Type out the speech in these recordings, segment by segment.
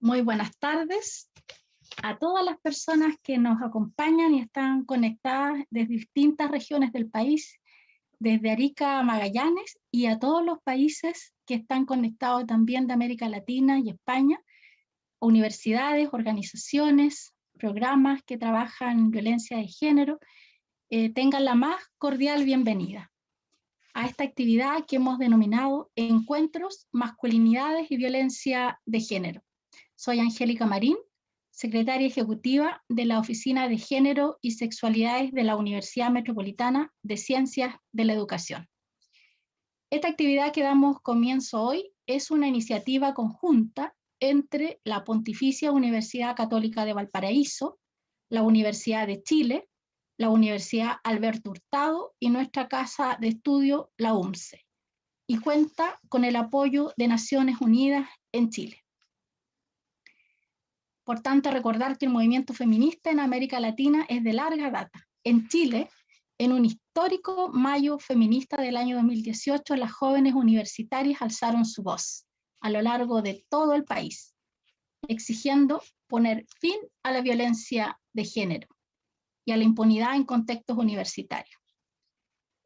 Muy buenas tardes a todas las personas que nos acompañan y están conectadas desde distintas regiones del país, desde Arica a Magallanes, y a todos los países que están conectados también de América Latina y España, universidades, organizaciones, programas que trabajan en violencia de género. Tengan la más cordial bienvenida a esta actividad que hemos denominado Encuentros, Masculinidades y Violencia de Género. Soy Angélica Marín, secretaria ejecutiva de la Oficina de Género y Sexualidades de la Universidad Metropolitana de Ciencias de la Educación. Esta actividad que damos comienzo hoy es una iniciativa conjunta entre la Pontificia Universidad Católica de Valparaíso, la Universidad de Chile, la Universidad Alberto Hurtado y nuestra casa de estudio, la UMCE, y cuenta con el apoyo de Naciones Unidas en Chile. Por tanto, recordar que el movimiento feminista en América Latina es de larga data. En Chile, en un histórico mayo feminista del año 2018, las jóvenes universitarias alzaron su voz a lo largo de todo el país, exigiendo poner fin a la violencia de género y a la impunidad en contextos universitarios.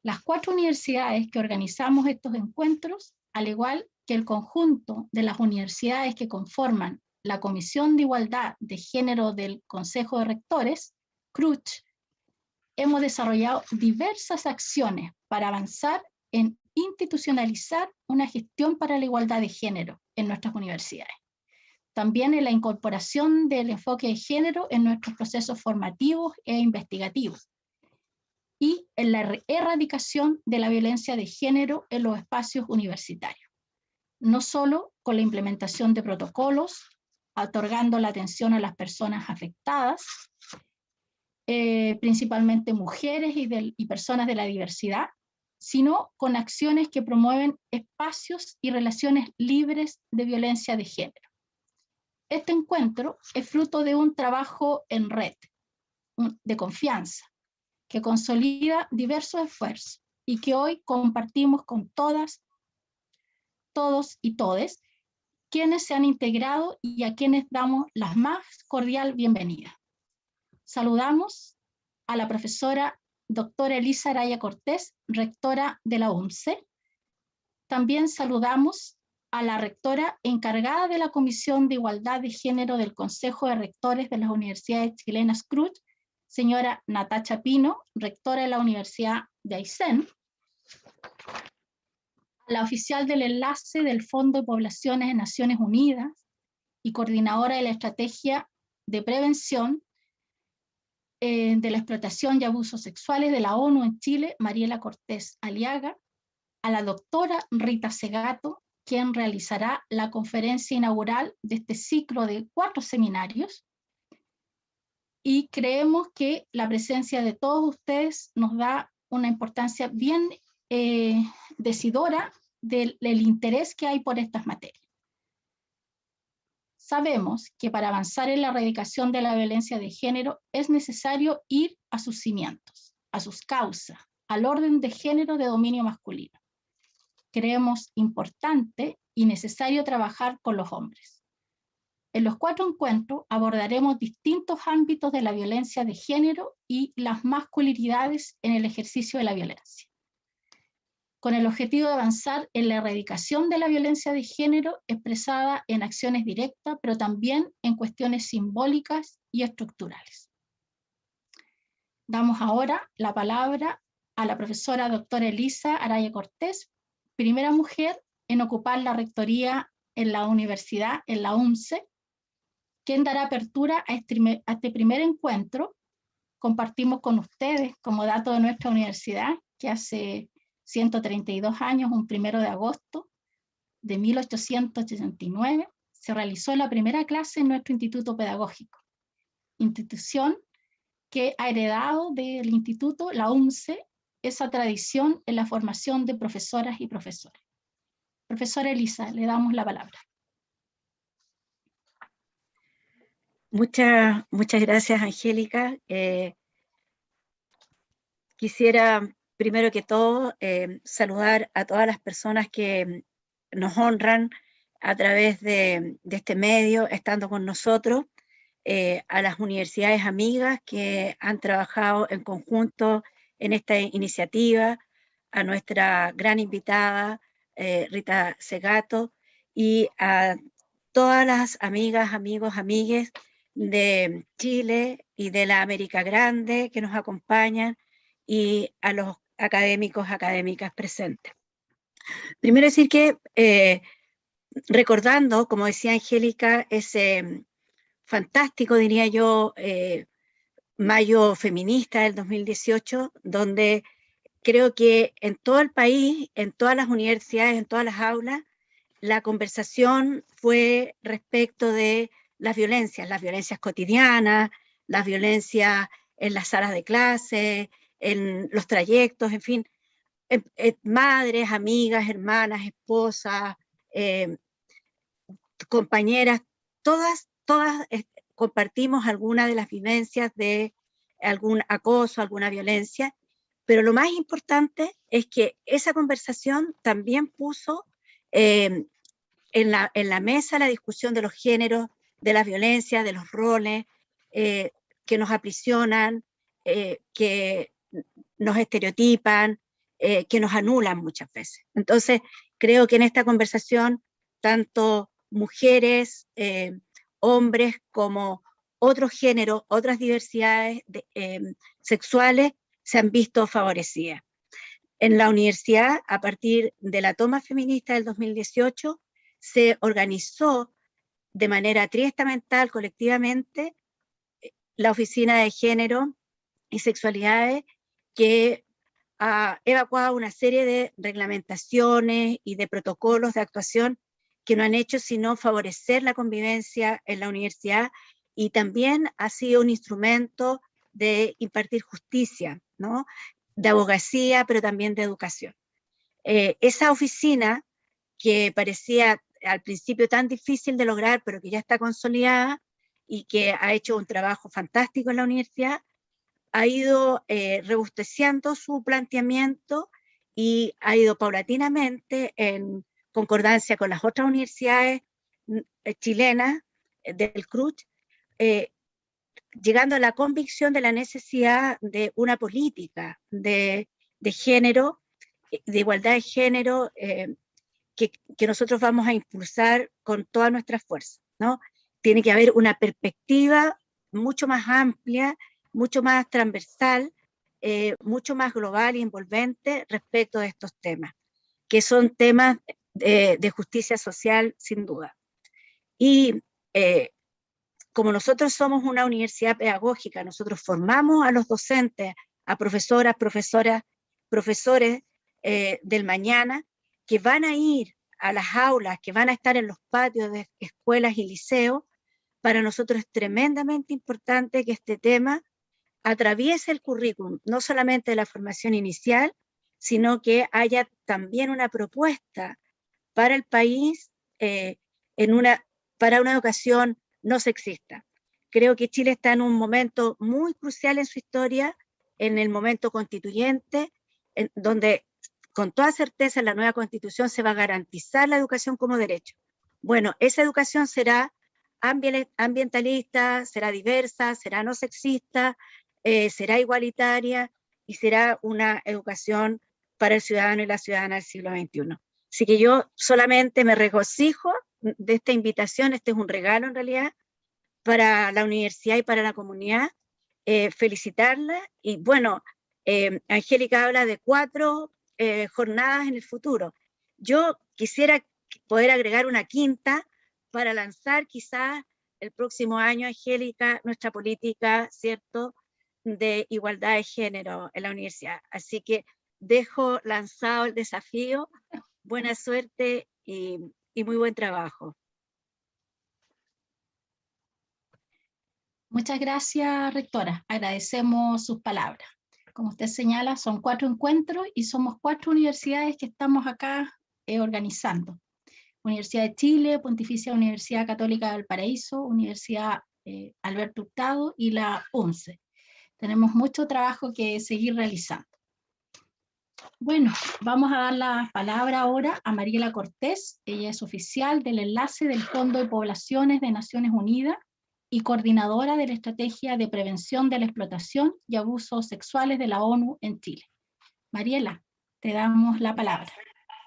Las 4 universidades que organizamos estos encuentros, al igual que el conjunto de las universidades que conforman la Comisión de Igualdad de Género del Consejo de Rectores, CRUCH, hemos desarrollado diversas acciones para avanzar en institucionalizar una gestión para la igualdad de género en nuestras universidades. También en la incorporación del enfoque de género en nuestros procesos formativos e investigativos, y en la erradicación de la violencia de género en los espacios universitarios, no solo con la implementación de protocolos, otorgando la atención a las personas afectadas, principalmente mujeres y personas de la diversidad, sino con acciones que promueven espacios y relaciones libres de violencia de género. Este encuentro es fruto de un trabajo en red, de confianza, que consolida diversos esfuerzos y que hoy compartimos con todas, todos y todes, quienes se han integrado y a quienes damos la más cordial bienvenida. Saludamos a la profesora doctora Elisa Araya Cortés, rectora de la UMCE. También saludamos a la rectora encargada de la Comisión de Igualdad de Género del Consejo de Rectores de las Universidades Chilenas CRUCH, señora Natacha Pino, rectora de la Universidad de Aysén, la oficial del enlace del Fondo de Poblaciones de Naciones Unidas y coordinadora de la Estrategia de Prevención de la Explotación y Abusos Sexuales de la ONU en Chile, Mariela Cortés Aliaga, a la doctora Rita Segato, quien realizará la conferencia inaugural de este ciclo de 4 seminarios, y creemos que la presencia de todos ustedes nos da una importancia bien decidora del interés que hay por estas materias. Sabemos que para avanzar en la erradicación de la violencia de género es necesario ir a sus cimientos, a sus causas, al orden de género de dominio masculino. Creemos importante y necesario trabajar con los hombres. En los 4 encuentros abordaremos distintos ámbitos de la violencia de género y las masculinidades en el ejercicio de la violencia, con el objetivo de avanzar en la erradicación de la violencia de género expresada en acciones directas, pero también en cuestiones simbólicas y estructurales. Damos ahora la palabra a la profesora doctora Elisa Araya Cortés, primera mujer en ocupar la rectoría en la universidad, en la UMCE, quien dará apertura a este primer encuentro. Compartimos con ustedes, como dato de nuestra universidad, que hace 132 años, un 1 de agosto de 1889, se realizó la primera clase en nuestro instituto pedagógico, institución que ha heredado del instituto, la UMCE, esa tradición en la formación de profesoras y profesores. Profesora Elisa, le damos la palabra. Muchas gracias, Angélica. Quisiera, primero que todo, saludar a todas las personas que nos honran a través de este medio, estando con nosotros, a las universidades amigas que han trabajado en conjunto en esta iniciativa, a nuestra gran invitada, Rita Segato, y a todas las amigas, amigos, amigues de Chile y de la América Grande que nos acompañan, y a los académicos, académicas presentes. Primero decir que, recordando, como decía Angélica, ese fantástico, diría yo, Mayo Feminista del 2018, donde creo que en todo el país, en todas las universidades, en todas las aulas, la conversación fue respecto de las violencias cotidianas, las violencias en las salas de clase, en los trayectos, en fin, madres, amigas, hermanas, esposas, compañeras, todas compartimos alguna de las vivencias de algún acoso, alguna violencia, pero lo más importante es que esa conversación también puso en la mesa la discusión de los géneros, de las violencias, de los roles que nos aprisionan, que nos estereotipan, que nos anulan muchas veces. Entonces, creo que en esta conversación, tanto mujeres, hombres, como otros géneros, otras diversidades sexuales se han visto favorecidas. En la universidad, a partir de la toma feminista del 2018, se organizó de manera triestamental, colectivamente, la Oficina de Género y Sexualidades, que ha evacuado una serie de reglamentaciones y de protocolos de actuación que no han hecho sino favorecer la convivencia en la universidad, y también ha sido un instrumento de impartir justicia, ¿no? De abogacía, pero también de educación. Esa oficina, que parecía al principio tan difícil de lograr, pero que ya está consolidada y que ha hecho un trabajo fantástico en la universidad, ha ido robusteciendo su planteamiento y ha ido paulatinamente, en concordancia con las otras universidades chilenas del CRUCH, llegando a la convicción de la necesidad de una política de género, de igualdad de género, que nosotros vamos a impulsar con todas nuestras fuerzas, ¿no? Tiene que haber una perspectiva mucho más amplia, mucho más transversal, mucho más global y envolvente respecto de estos temas, que son temas de justicia social, sin duda. Y como nosotros somos una universidad pedagógica, nosotros formamos a los docentes, a profesoras, profesores del mañana, que van a ir a las aulas, que van a estar en los patios de escuelas y liceos. Para nosotros es tremendamente importante que este tema atraviese el currículum, no solamente de la formación inicial, sino que haya también una propuesta para el país para una educación no sexista. Creo que Chile está en un momento muy crucial en su historia, en el momento constituyente, donde con toda certeza en la nueva constitución se va a garantizar la educación como derecho. Bueno, esa educación será ambientalista, será diversa, será no sexista, será igualitaria, y será una educación para el ciudadano y la ciudadana del siglo XXI. Así que yo solamente me regocijo de esta invitación. Este es un regalo en realidad para la universidad y para la comunidad, felicitarla. Y bueno, Angélica habla de 4 jornadas en el futuro. Yo quisiera poder agregar una quinta para lanzar quizás el próximo año, Angélica, nuestra política, ¿cierto?, de igualdad de género en la universidad. Así que dejo lanzado el desafío. Buena suerte y muy buen trabajo. Muchas gracias, rectora. Agradecemos sus palabras. Como usted señala, son 4 encuentros y somos 4 universidades que estamos acá organizando. Universidad de Chile, Pontificia Universidad Católica de Valparaíso, Universidad Alberto Hurtado y la UNCE. Tenemos mucho trabajo que seguir realizando. Bueno, vamos a dar la palabra ahora a Mariela Cortés. Ella es oficial del enlace del Fondo de Poblaciones de Naciones Unidas y coordinadora de la Estrategia de Prevención de la Explotación y Abusos Sexuales de la ONU en Chile. Mariela, te damos la palabra.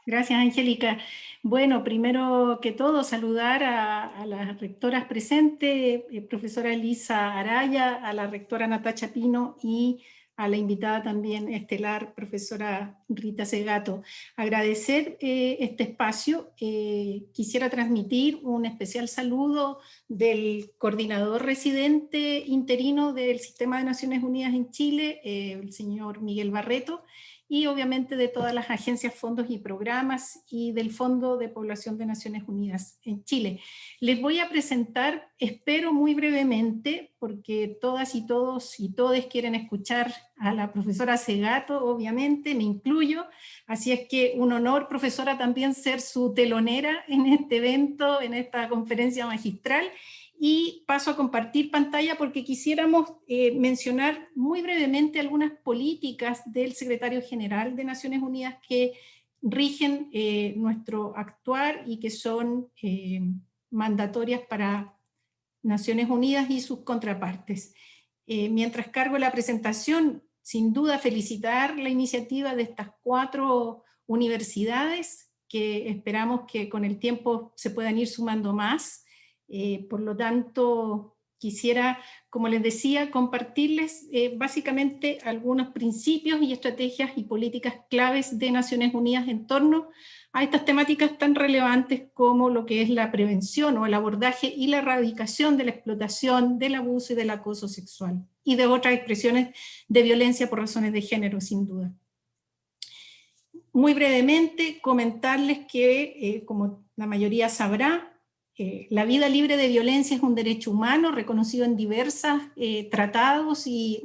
Gracias, Angélica. Bueno, primero que todo, saludar a las rectoras presentes, profesora Elisa Araya, a la rectora Natacha Pino y a la invitada también estelar, profesora Rita Segato. Agradecer este espacio. Quisiera transmitir un especial saludo del coordinador residente interino del Sistema de Naciones Unidas en Chile, el señor Miguel Barreto, y obviamente de todas las agencias, fondos y programas y del Fondo de Población de Naciones Unidas en Chile. Les voy a presentar, espero muy brevemente, porque todas y todos y todes quieren escuchar a la profesora Segato, obviamente, me incluyo, así es que un honor, profesora, también ser su telonera en este evento, en esta conferencia magistral. Y paso a compartir pantalla porque quisiéramos mencionar muy brevemente algunas políticas del Secretario General de Naciones Unidas que rigen nuestro actuar y que son mandatorias para Naciones Unidas y sus contrapartes. Mientras cargo la presentación, sin duda felicitar la iniciativa de estas 4 universidades que esperamos que con el tiempo se puedan ir sumando más. Por lo tanto, quisiera, como les decía, compartirles básicamente algunos principios y estrategias y políticas claves de Naciones Unidas en torno a estas temáticas tan relevantes como lo que es la prevención o el abordaje y la erradicación de la explotación, del abuso y del acoso sexual, y de otras expresiones de violencia por razones de género, sin duda. Muy brevemente, comentarles que, como la mayoría sabrá, la vida libre de violencia es un derecho humano reconocido en diversos tratados y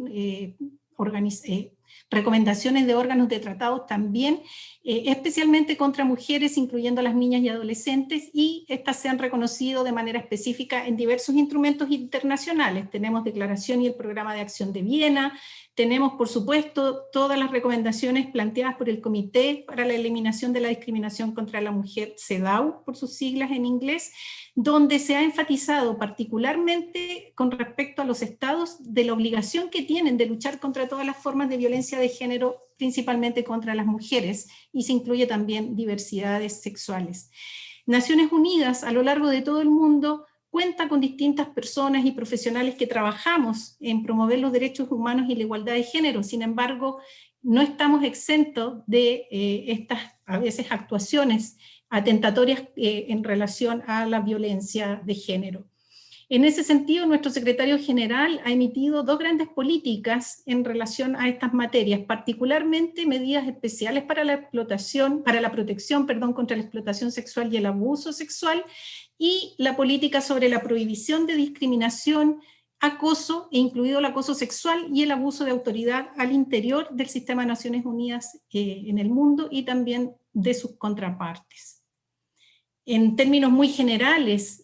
recomendaciones de órganos de tratados también, especialmente contra mujeres, incluyendo a las niñas y adolescentes, y estas se han reconocido de manera específica en diversos instrumentos internacionales. Tenemos Declaración y el Programa de Acción de Viena, tenemos, por supuesto, todas las recomendaciones planteadas por el Comité para la Eliminación de la Discriminación contra la Mujer, CEDAW, por sus siglas en inglés, donde se ha enfatizado particularmente con respecto a los estados de la obligación que tienen de luchar contra todas las formas de violencia de género, principalmente contra las mujeres, y se incluye también diversidades sexuales. Naciones Unidas, a lo largo de todo el mundo, cuenta con distintas personas y profesionales que trabajamos en promover los derechos humanos y la igualdad de género. Sin embargo, no estamos exentos de estas, a veces, actuaciones atentatorias en relación a la violencia de género. En ese sentido, nuestro secretario general ha emitido 2 grandes políticas en relación a estas materias, particularmente medidas especiales para la protección contra la explotación sexual y el abuso sexual, y la política sobre la prohibición de discriminación, acoso, e incluido el acoso sexual y el abuso de autoridad al interior del sistema de Naciones Unidas en el mundo y también de sus contrapartes. En términos muy generales,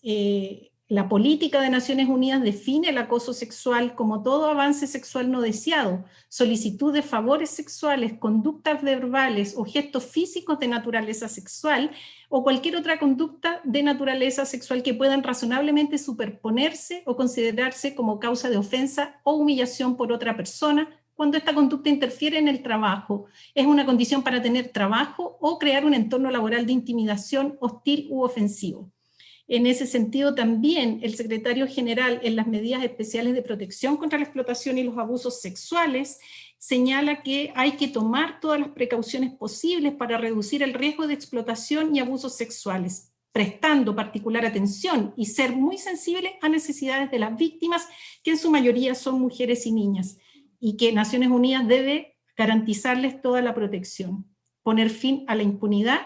la política de Naciones Unidas define el acoso sexual como todo avance sexual no deseado, solicitud de favores sexuales, conductas verbales o gestos físicos de naturaleza sexual, o cualquier otra conducta de naturaleza sexual que puedan razonablemente superponerse o considerarse como causa de ofensa o humillación por otra persona, cuando esta conducta interfiere en el trabajo, es una condición para tener trabajo o crear un entorno laboral de intimidación, hostil u ofensivo. En ese sentido también el secretario general en las medidas especiales de protección contra la explotación y los abusos sexuales señala que hay que tomar todas las precauciones posibles para reducir el riesgo de explotación y abusos sexuales, prestando particular atención y ser muy sensible a necesidades de las víctimas, que en su mayoría son mujeres y niñas, y que Naciones Unidas debe garantizarles toda la protección, poner fin a la impunidad,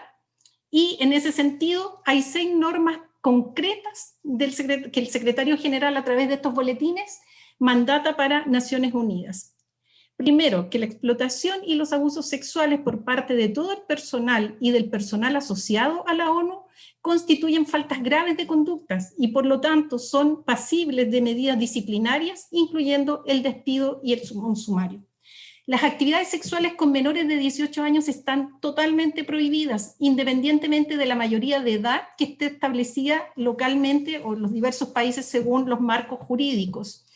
y en ese sentido hay 6 normas concretas que el secretario general a través de estos boletines mandata para Naciones Unidas. Primero, que la explotación y los abusos sexuales por parte de todo el personal y del personal asociado a la ONU constituyen faltas graves de conductas y por lo tanto son pasibles de medidas disciplinarias, incluyendo el despido y un sumario. Las actividades sexuales con menores de 18 años están totalmente prohibidas, independientemente de la mayoría de edad que esté establecida localmente o en los diversos países según los marcos jurídicos.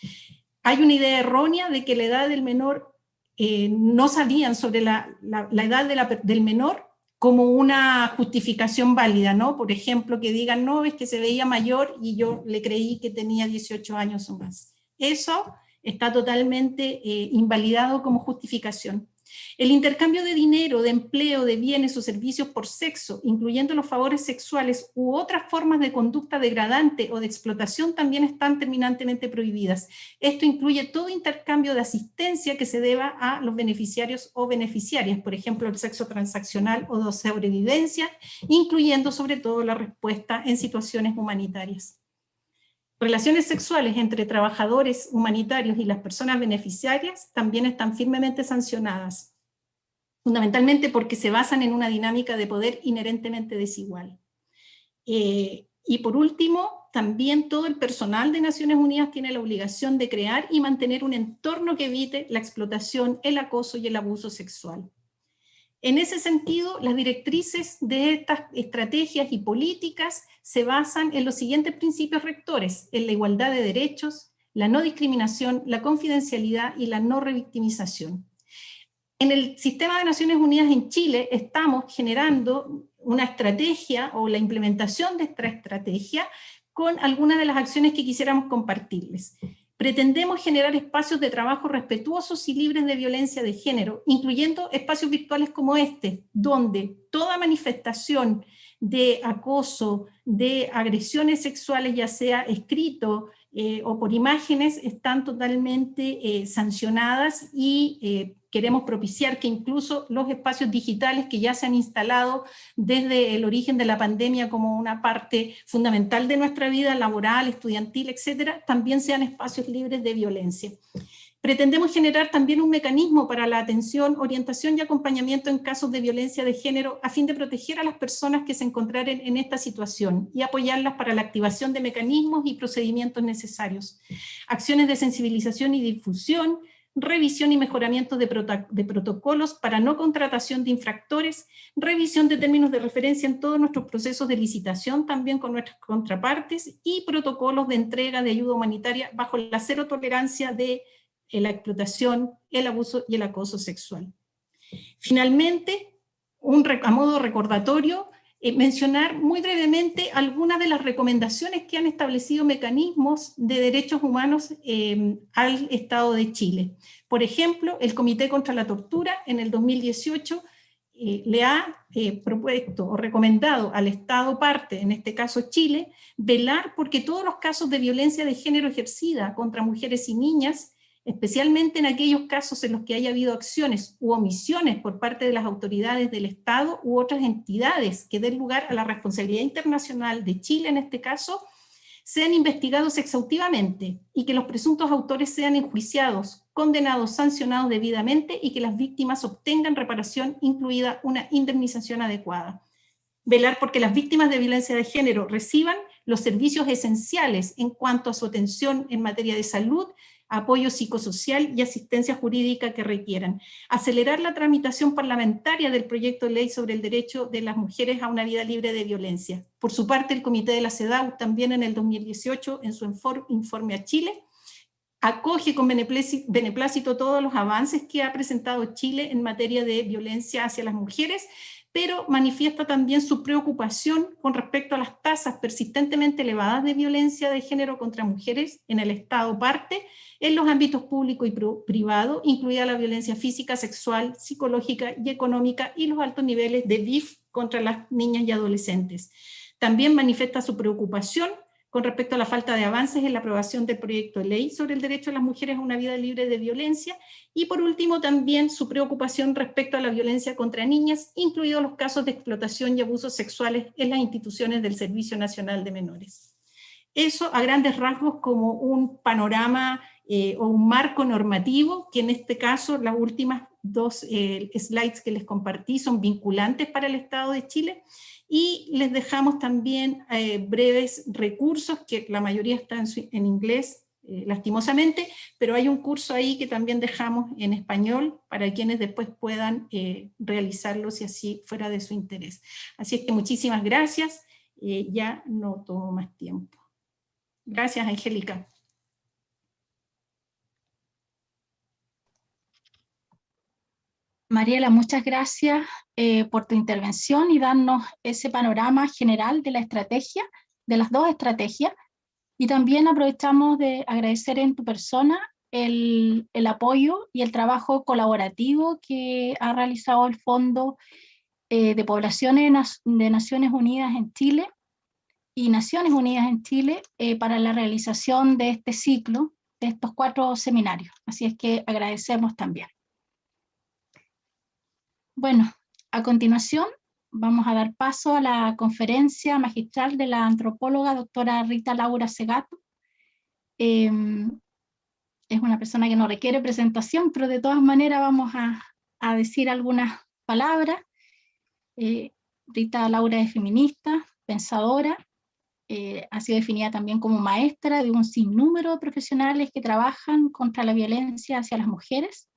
Hay una idea errónea de que la edad del menor, no sabían sobre la edad del menor como una justificación válida, ¿no? Por ejemplo, que digan, no, es que se veía mayor y yo le creí que tenía 18 años o más. Eso está totalmente invalidado como justificación. El intercambio de dinero, de empleo, de bienes o servicios por sexo, incluyendo los favores sexuales u otras formas de conducta degradante o de explotación, también están terminantemente prohibidas. Esto incluye todo intercambio de asistencia que se deba a los beneficiarios o beneficiarias, por ejemplo, el sexo transaccional o de sobrevivencia, incluyendo sobre todo la respuesta en situaciones humanitarias. Relaciones sexuales entre trabajadores humanitarios y las personas beneficiarias también están firmemente sancionadas, fundamentalmente porque se basan en una dinámica de poder inherentemente desigual. Y por último, también todo el personal de Naciones Unidas tiene la obligación de crear y mantener un entorno que evite la explotación, el acoso y el abuso sexual. En ese sentido, las directrices de estas estrategias y políticas se basan en los siguientes principios rectores: en la igualdad de derechos, la no discriminación, la confidencialidad y la no revictimización. En el Sistema de Naciones Unidas en Chile estamos generando una estrategia o la implementación de esta estrategia con algunas de las acciones que quisiéramos compartirles. Pretendemos generar espacios de trabajo respetuosos y libres de violencia de género, incluyendo espacios virtuales como este, donde toda manifestación de acoso, de agresiones sexuales, ya sea escrito o por imágenes, están totalmente sancionadas, y queremos propiciar que incluso los espacios digitales que ya se han instalado desde el origen de la pandemia como una parte fundamental de nuestra vida laboral, estudiantil, etcétera, también sean espacios libres de violencia. Pretendemos generar también un mecanismo para la atención, orientación y acompañamiento en casos de violencia de género, a fin de proteger a las personas que se encontraren en esta situación y apoyarlas para la activación de mecanismos y procedimientos necesarios. Acciones de sensibilización y difusión, revisión y mejoramiento de protocolos para no contratación de infractores, revisión de términos de referencia en todos nuestros procesos de licitación, también con nuestras contrapartes, y protocolos de entrega de ayuda humanitaria bajo la cero tolerancia de la explotación, el abuso y el acoso sexual. Finalmente, a modo recordatorio, mencionar muy brevemente algunas de las recomendaciones que han establecido mecanismos de derechos humanos al Estado de Chile. Por ejemplo, el Comité contra la Tortura en el 2018 le ha propuesto o recomendado al Estado parte, en este caso Chile, velar porque todos los casos de violencia de género ejercida contra mujeres y niñas, especialmente en aquellos casos en los que haya habido acciones u omisiones por parte de las autoridades del Estado u otras entidades que den lugar a la responsabilidad internacional de Chile en este caso, sean investigados exhaustivamente y que los presuntos autores sean enjuiciados, condenados, sancionados debidamente, y que las víctimas obtengan reparación, incluida una indemnización adecuada. Velar porque las víctimas de violencia de género reciban los servicios esenciales en cuanto a su atención en materia de salud, apoyo psicosocial y asistencia jurídica que requieran. Acelerar la tramitación parlamentaria del proyecto de ley sobre el derecho de las mujeres a una vida libre de violencia. Por su parte, el Comité de la CEDAW también en el 2018, en su informe a Chile, acoge con beneplácito todos los avances que ha presentado Chile en materia de violencia hacia las mujeres, pero manifiesta también su preocupación con respecto a las tasas persistentemente elevadas de violencia de género contra mujeres en el Estado parte, en los ámbitos público y privado, incluida la violencia física, sexual, psicológica y económica, y los altos niveles de VIF contra las niñas y adolescentes. También manifiesta su preocupación con respecto a la falta de avances en la aprobación del proyecto de ley sobre el derecho de las mujeres a una vida libre de violencia, y por último también su preocupación respecto a la violencia contra niñas, incluidos los casos de explotación y abusos sexuales en las instituciones del Servicio Nacional de Menores. Eso a grandes rasgos como un panorama o un marco normativo, que en este caso las últimas dos slides que les compartí son vinculantes para el Estado de Chile, y les dejamos también breves recursos, que la mayoría están en inglés, lastimosamente, pero hay un curso ahí que también dejamos en español para quienes después puedan realizarlo si así fuera de su interés. Así es que muchísimas gracias, ya no tomo más tiempo. Gracias, Angélica. Mariela, muchas gracias por tu intervención y darnos ese panorama general de la estrategia, de las dos estrategias, y también aprovechamos de agradecer en tu persona el apoyo y el trabajo colaborativo que ha realizado el Fondo de Poblaciones de Naciones Unidas en Chile y Naciones Unidas en Chile para la realización de este ciclo, de estos 4 seminarios. Así es que agradecemos también. Bueno, a continuación vamos a dar paso a la conferencia magistral de la antropóloga doctora Rita Laura Segato. Es una persona que no requiere presentación, pero de todas maneras vamos a decir algunas palabras. Rita Laura es feminista, pensadora, ha sido definida también como maestra de un sinnúmero de profesionales que trabajan contra la violencia hacia las mujeres.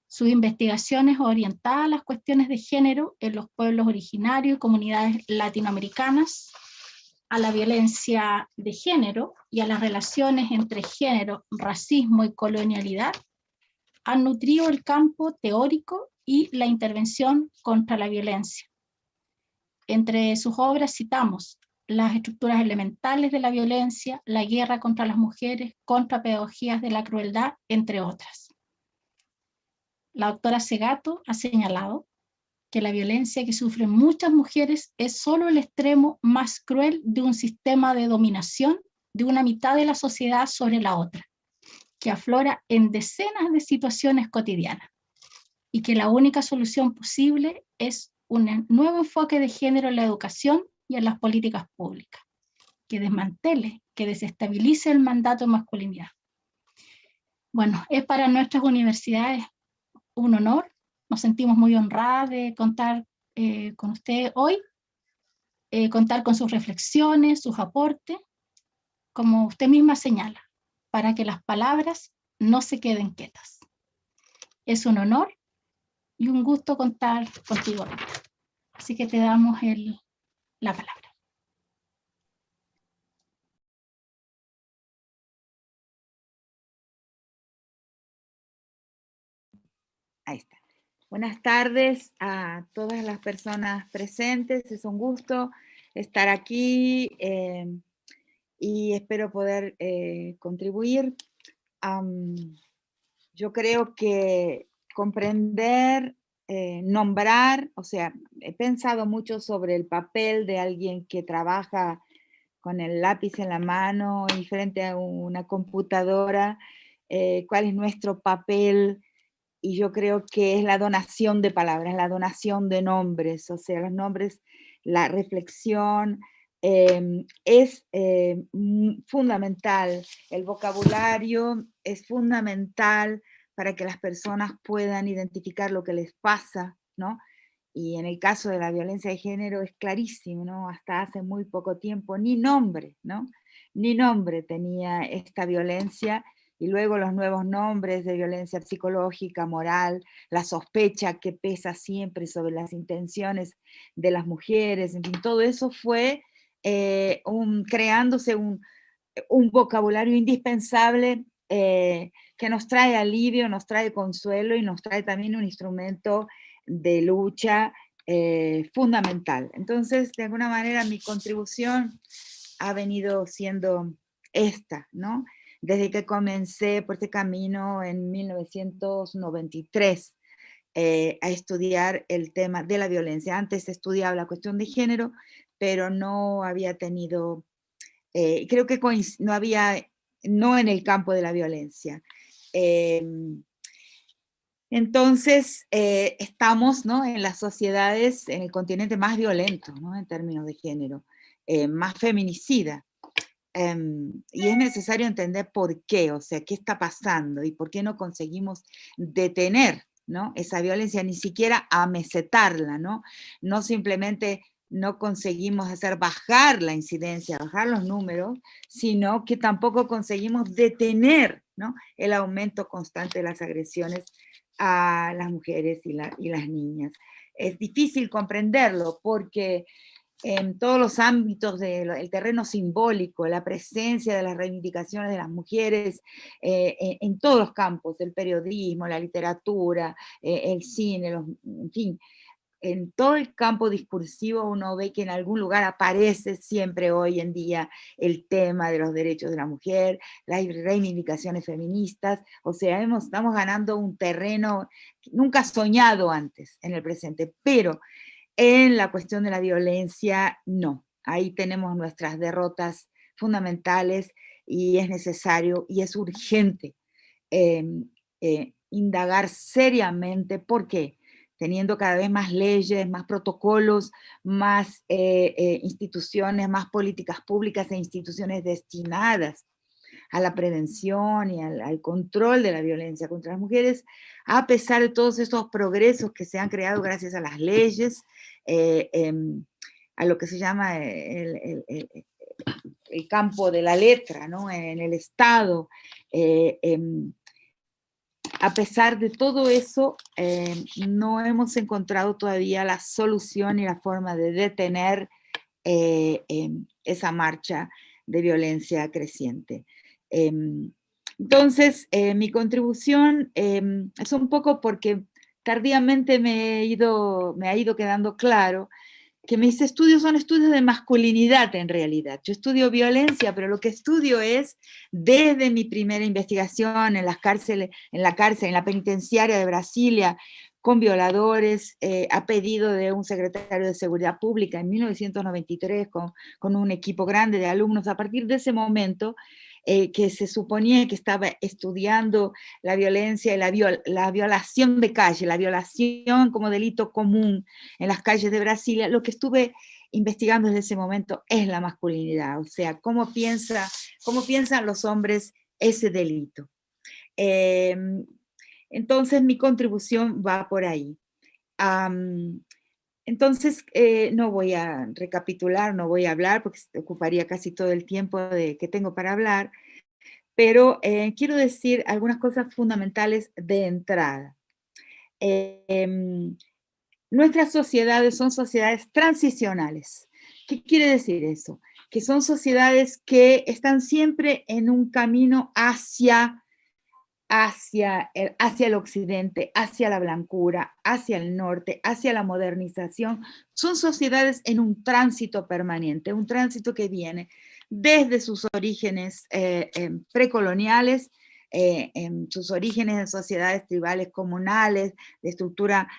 Sus investigaciones orientadas a las cuestiones de género en los pueblos originarios y comunidades latinoamericanas, a la violencia de género y a las relaciones entre género, racismo y colonialidad, han nutrido el campo teórico y la intervención contra la violencia. Entre sus obras citamos las estructuras elementales de la violencia, la guerra contra las mujeres, contra pedagogías de la crueldad, entre otras. La doctora Segato ha señalado que la violencia que sufren muchas mujeres es solo el extremo más cruel de un sistema de dominación de una mitad de la sociedad sobre la otra, que aflora en decenas de situaciones cotidianas, y que la única solución posible es un nuevo enfoque de género en la educación y en las políticas públicas, que desmantele, que desestabilice el mandato de masculinidad. Bueno, es para nuestras universidades un honor, nos sentimos muy honradas de contar con usted hoy, contar con sus reflexiones, sus aportes, como usted misma señala, para que las palabras no se queden quietas. Es un honor y un gusto contar contigo, Rita. Así que te damos la palabra. Ahí está. Buenas tardes a todas las personas presentes. Es un gusto estar aquí y espero poder contribuir. Yo creo que comprender, nombrar, o sea, he pensado mucho sobre el papel de alguien que trabaja con el lápiz en la mano y frente a una computadora, cuál es nuestro papel. Y yo creo que es la donación de palabras, la donación de nombres, o sea, los nombres, la reflexión, es fundamental. El vocabulario es fundamental para que las personas puedan identificar lo que les pasa, ¿no? Y en el caso de la violencia de género es clarísimo, ¿no? Hasta hace muy poco tiempo, ni nombre, ¿no? Ni nombre tenía esta violencia. Y luego los nuevos nombres de violencia psicológica, moral, la sospecha que pesa siempre sobre las intenciones de las mujeres, en fin, todo eso fue creándose un vocabulario indispensable que nos trae alivio, nos trae consuelo y nos trae también un instrumento de lucha fundamental. Entonces, de alguna manera, mi contribución ha venido siendo esta, ¿no? Desde que comencé por este camino en 1993 a estudiar el tema de la violencia. Antes estudiaba la cuestión de género, pero no había tenido, creo que no en el campo de la violencia. Entonces, estamos, ¿no?, en las sociedades, en el continente más violento, ¿no?, en términos de género, más feminicida. Y es necesario entender por qué, o sea, qué está pasando y por qué no conseguimos detener, ¿no?, esa violencia, ni siquiera amesetarla, ¿no? No simplemente no conseguimos hacer bajar la incidencia, bajar los números, sino que tampoco conseguimos detener, ¿no?, el aumento constante de las agresiones a las mujeres y las niñas. Es difícil comprenderlo porque en todos los ámbitos del terreno simbólico, la presencia de las reivindicaciones de las mujeres en todos los campos, el periodismo, la literatura, el cine, en fin, en todo el campo discursivo uno ve que en algún lugar aparece siempre hoy en día el tema de los derechos de la mujer, las reivindicaciones feministas, o sea, estamos ganando un terreno nunca soñado antes en el presente, pero en la cuestión de la violencia, no. Ahí tenemos nuestras derrotas fundamentales y es necesario y es urgente indagar seriamente. ¿Por qué? Teniendo cada vez más leyes, más protocolos, más instituciones, más políticas públicas e instituciones destinadas a la prevención y al control de la violencia contra las mujeres, a pesar de todos estos progresos que se han creado gracias a las leyes, a lo que se llama el campo de la letra, ¿no?, en el Estado. A pesar de todo eso, no hemos encontrado todavía la solución y la forma de detener esa marcha de violencia creciente. Entonces, mi contribución es un poco porque tardíamente me ha ido quedando claro que mis estudios son estudios de masculinidad en realidad. Yo estudio violencia, pero lo que estudio es, desde mi primera investigación en la cárcel, en la penitenciaria de Brasilia, con violadores, a pedido de un secretario de Seguridad Pública en 1993, con un equipo grande de alumnos. A partir de ese momento, que se suponía que estaba estudiando la violencia y la violación de calle, la violación como delito común en las calles de Brasilia, lo que estuve investigando desde ese momento es la masculinidad, o sea, cómo piensan los hombres ese delito. Entonces mi contribución va por ahí. Entonces, no voy a recapitular, no voy a hablar, porque ocuparía casi todo el tiempo que tengo para hablar, pero quiero decir algunas cosas fundamentales de entrada. Nuestras sociedades son sociedades transicionales. ¿Qué quiere decir eso? Que son sociedades que están siempre en un camino hacia el occidente, hacia la blancura, hacia el norte, hacia la modernización. Son sociedades en un tránsito permanente, un tránsito que viene desde sus orígenes precoloniales, en sus orígenes en sociedades tribales comunales, de estructura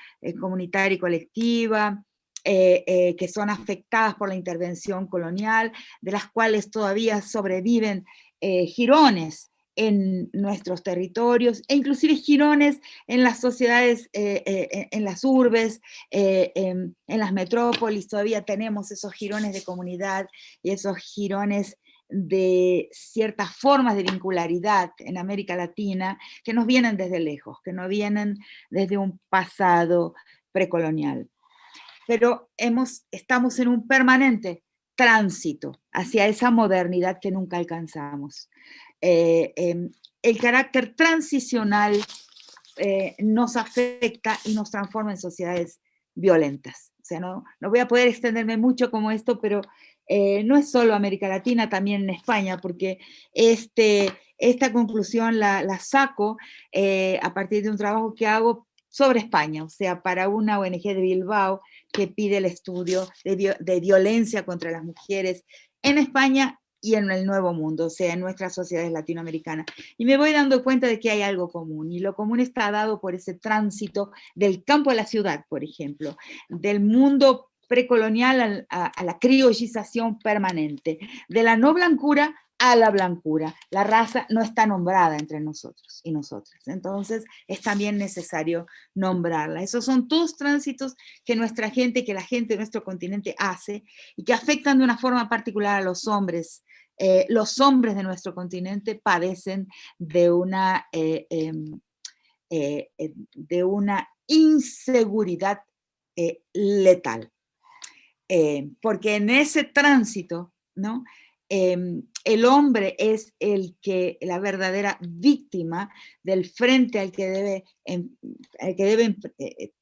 comunitaria y colectiva, que son afectadas por la intervención colonial, de las cuales todavía sobreviven jirones en nuestros territorios, e inclusive jirones en las sociedades, en las urbes, en las metrópolis. Todavía tenemos esos jirones de comunidad y esos jirones de ciertas formas de vincularidad en América Latina que nos vienen desde lejos, que nos vienen desde un pasado precolonial. Pero estamos en un permanente tránsito hacia esa modernidad que nunca alcanzamos. El carácter transicional nos afecta y nos transforma en sociedades violentas. O sea, no voy a poder extenderme mucho como esto, pero no es solo América Latina, también en España, porque esta conclusión la saco a partir de un trabajo que hago sobre España, o sea, para una ONG de Bilbao que pide el estudio de violencia contra las mujeres en España y en el Nuevo Mundo, o sea, en nuestras sociedades latinoamericanas. Y me voy dando cuenta de que hay algo común, y lo común está dado por ese tránsito del campo a la ciudad, por ejemplo, del mundo precolonial a la criollización permanente, de la no blancura a la blancura. La raza no está nombrada entre nosotros y nosotras, entonces es también necesario nombrarla. Esos son todos tránsitos que nuestra gente, que la gente de nuestro continente hace y que afectan de una forma particular a los hombres. Los hombres de nuestro continente padecen de una inseguridad letal. porque en ese tránsito, ¿no? El hombre es la verdadera víctima del frente al que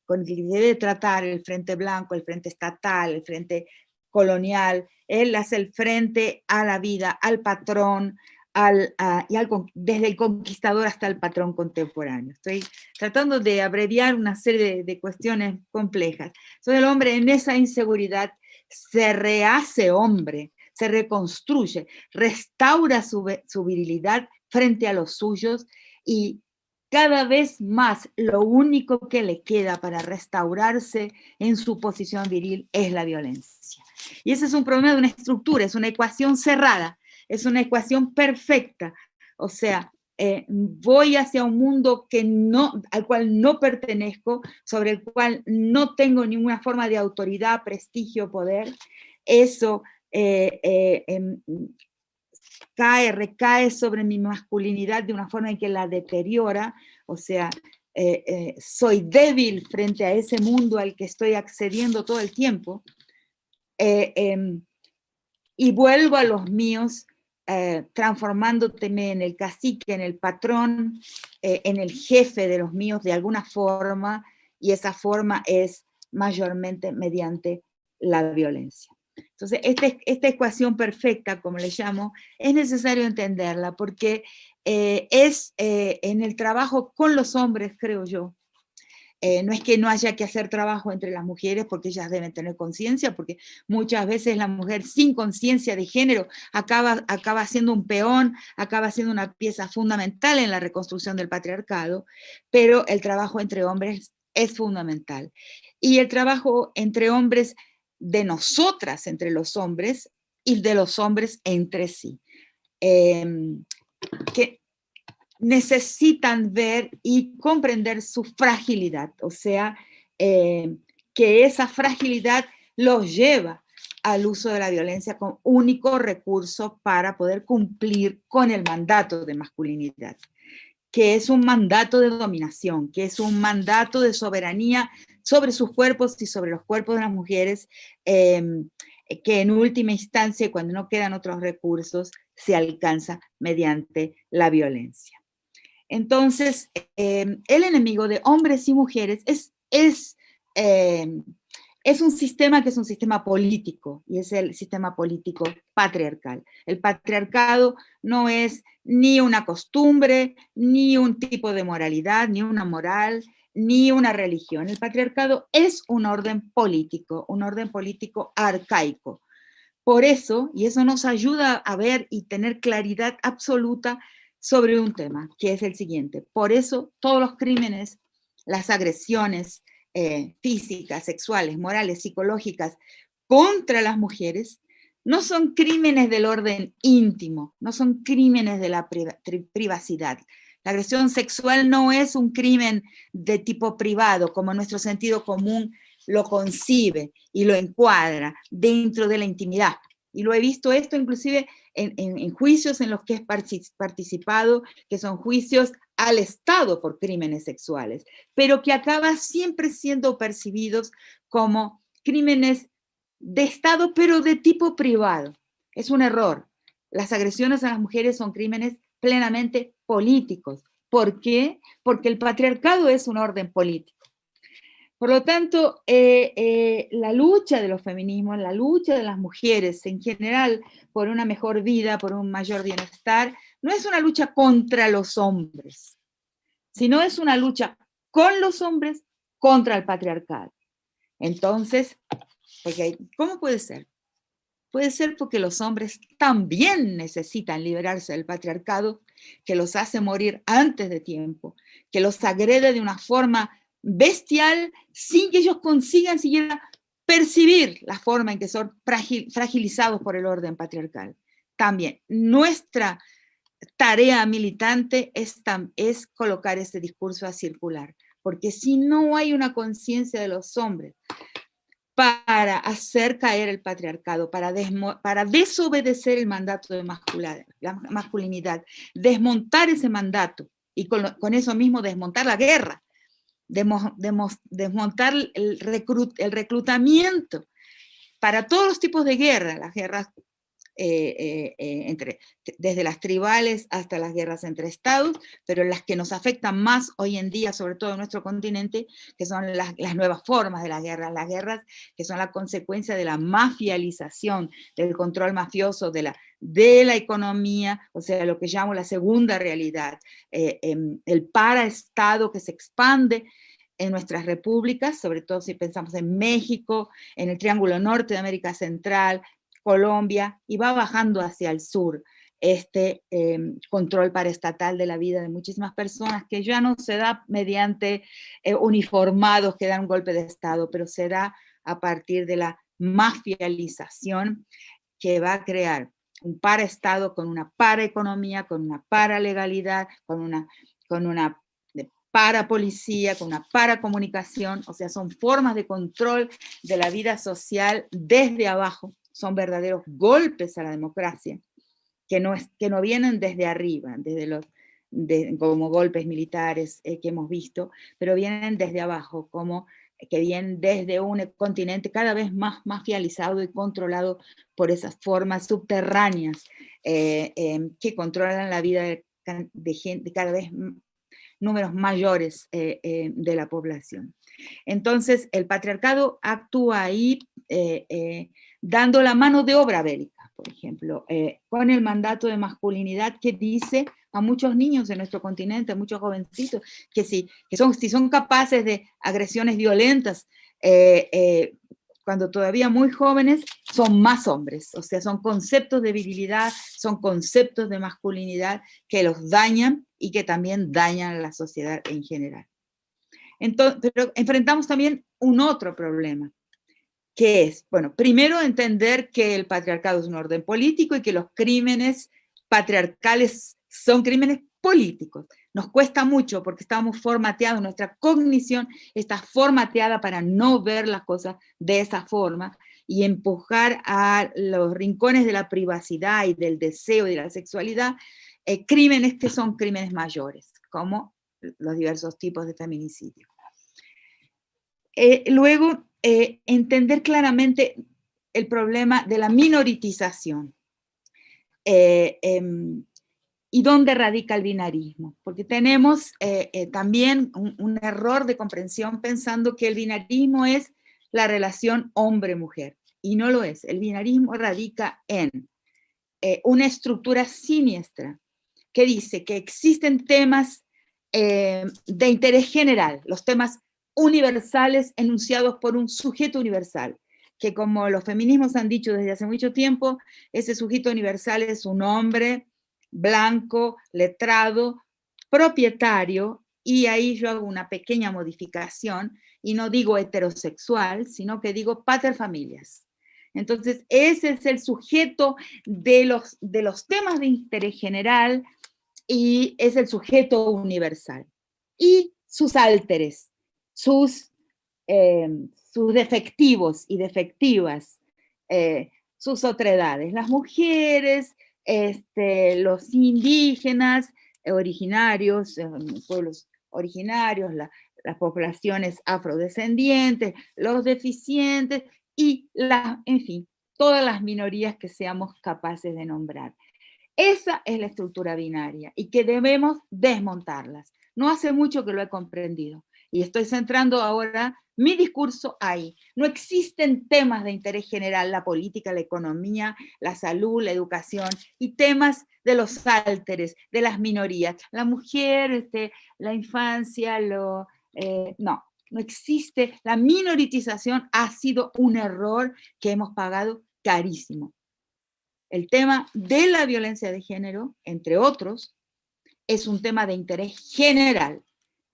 con el que debe tratar, el frente blanco, el frente estatal, el frente colonial. Él hace el frente a la vida, al patrón, desde el conquistador hasta el patrón contemporáneo. Estoy tratando de abreviar una serie de cuestiones complejas. Entonces el hombre en esa inseguridad se rehace hombre, se reconstruye, restaura su virilidad frente a los suyos, y cada vez más lo único que le queda para restaurarse en su posición viril es la violencia. Y ese es un problema de una estructura, es una ecuación cerrada, es una ecuación perfecta. O sea, voy hacia un mundo al cual no pertenezco, sobre el cual no tengo ninguna forma de autoridad, prestigio, poder. Eso recae sobre mi masculinidad de una forma en que la deteriora. O sea, soy débil frente a ese mundo al que estoy accediendo todo el tiempo, y vuelvo a los míos, transformándome en el cacique, en el patrón, en el jefe de los míos de alguna forma, y esa forma es mayormente mediante la violencia. Entonces, esta ecuación perfecta, como le llamo, es necesario entenderla, porque en el trabajo con los hombres, creo yo, no es que no haya que hacer trabajo entre las mujeres, porque ellas deben tener conciencia, porque muchas veces la mujer sin conciencia de género acaba siendo un peón, acaba siendo una pieza fundamental en la reconstrucción del patriarcado, pero el trabajo entre hombres es fundamental. Y el trabajo entre hombres, de nosotras entre los hombres, y de los hombres entre sí, que necesitan ver y comprender su fragilidad, o sea, que esa fragilidad los lleva al uso de la violencia como único recurso para poder cumplir con el mandato de masculinidad, que es un mandato de dominación, que es un mandato de soberanía sobre sus cuerpos y sobre los cuerpos de las mujeres, que en última instancia, cuando no quedan otros recursos, se alcanza mediante la violencia. Entonces, el enemigo de hombres y mujeres es un sistema que es un sistema político, y es el sistema político patriarcal. El patriarcado no es ni una costumbre, ni un tipo de moralidad, ni una moral, ni una religión. El patriarcado es un orden político arcaico. Por eso, y eso nos ayuda a ver y tener claridad absoluta sobre un tema, que es el siguiente. Por eso todos los crímenes, las agresiones físicas, sexuales, morales, psicológicas contra las mujeres, no son crímenes del orden íntimo, no son crímenes de la privacidad. La agresión sexual no es un crimen de tipo privado, como nuestro sentido común lo concibe y lo encuadra dentro de la intimidad. Y lo he visto esto inclusive en juicios en los que he participado, que son juicios al Estado por crímenes sexuales, pero que acaban siempre siendo percibidos como crímenes de Estado, pero de tipo privado. Es un error. Las agresiones a las mujeres son crímenes plenamente políticos. ¿Por qué? Porque el patriarcado es un orden político. Por lo tanto, la lucha de los feminismos, la lucha de las mujeres en general por una mejor vida, por un mayor bienestar, no es una lucha contra los hombres, sino es una lucha con los hombres contra el patriarcado. Entonces, ¿cómo puede ser? Puede ser porque los hombres también necesitan liberarse del patriarcado, que los hace morir antes de tiempo, que los agrede de una forma bestial sin que ellos consigan siquiera percibir la forma en que son fragilizados por el orden patriarcal. También nuestra tarea militante es colocar ese discurso a circular, porque si no hay una conciencia de los hombres para hacer caer el patriarcado, para desobedecer el mandato de masculinidad, desmontar ese mandato y con eso mismo desmontar la guerra, desmontar el reclutamiento para todos los tipos de guerra, las guerras desde las tribales hasta las guerras entre estados, pero las que nos afectan más hoy en día, sobre todo en nuestro continente, que son las nuevas formas de las guerras que son la consecuencia de la mafialización, del control mafioso de la economía, o sea, lo que llamo la segunda realidad, el paraestado que se expande en nuestras repúblicas, sobre todo si pensamos en México, en el Triángulo Norte de América Central, Colombia, y va bajando hacia el sur este control paraestatal de la vida de muchísimas personas, que ya no se da mediante uniformados que dan un golpe de Estado, pero se da a partir de la mafialización que va a crear un paraestado con una paraeconomía, con una paralegalidad, con una parapolicía, con una paracomunicación, o sea, son formas de control de la vida social desde abajo, son verdaderos golpes a la democracia, que no vienen desde arriba, como golpes militares que hemos visto, pero vienen desde abajo, que vienen desde un continente cada vez más mafializado y controlado por esas formas subterráneas que controlan la vida de gente, cada vez números mayores de la población. Entonces, el patriarcado actúa ahí dando la mano de obra bélica, por ejemplo, con el mandato de masculinidad que dice a muchos niños de nuestro continente, a muchos jovencitos, que si son capaces de agresiones violentas, cuando todavía muy jóvenes, son más hombres, o sea, son conceptos de virilidad, son conceptos de masculinidad que los dañan y que también dañan a la sociedad en general. Entonces, pero enfrentamos también un otro problema, que es, bueno, primero entender que el patriarcado es un orden político y que los crímenes patriarcales son crímenes políticos. Nos cuesta mucho porque estamos formateados, nuestra cognición está formateada para no ver las cosas de esa forma y empujar a los rincones de la privacidad y del deseo y de la sexualidad crímenes que son crímenes mayores, como los diversos tipos de feminicidio. Luego, entender claramente el problema de la minoritización y dónde radica el binarismo, porque tenemos también un error de comprensión pensando que el binarismo es la relación hombre-mujer, y no lo es. El binarismo radica en una estructura siniestra que dice que existen temas de interés general, los temas universales enunciados por un sujeto universal, que como los feminismos han dicho desde hace mucho tiempo, ese sujeto universal es un hombre blanco, letrado, propietario, y ahí yo hago una pequeña modificación, y no digo heterosexual, sino que digo paterfamilias. Entonces, ese es el sujeto de los temas de interés general, y es el sujeto universal. Y sus álteres, sus defectivos y defectivas, sus otredades, las mujeres, los indígenas, originarios, pueblos originarios, las poblaciones afrodescendientes, los deficientes y, en fin, todas las minorías que seamos capaces de nombrar. Esa es la estructura binaria y que debemos desmontarlas. No hace mucho que lo he comprendido y estoy centrando ahora mi discurso ahí. No existen temas de interés general, la política, la economía, la salud, la educación, y temas de los álteres, de las minorías. La mujer, la infancia, no existe. La minoritización ha sido un error que hemos pagado carísimo. El tema de la violencia de género, entre otros, es un tema de interés general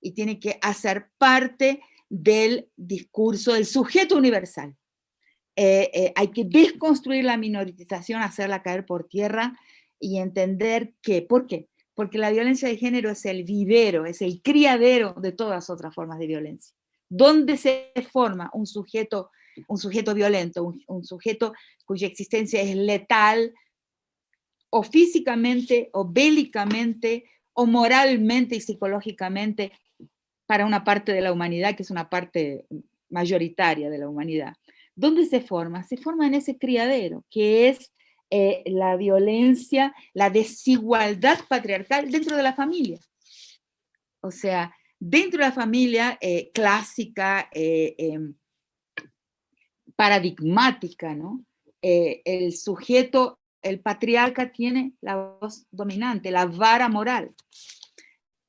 y tiene que hacer parte del discurso del sujeto universal. Hay que desconstruir la minoritización, hacerla caer por tierra y entender que, ¿por qué? Porque la violencia de género es el vivero, es el criadero de todas otras formas de violencia. ¿Dónde se forma un sujeto violento, un sujeto cuya existencia es letal, o físicamente, o bélicamente, o moralmente y psicológicamente para una parte de la humanidad que es una parte mayoritaria de la humanidad? ¿Dónde se forma? Se forma en ese criadero, que es la violencia, la desigualdad patriarcal dentro de la familia. O sea, dentro de la familia clásica, paradigmática, ¿no? El sujeto, el patriarca tiene la voz dominante, la vara moral.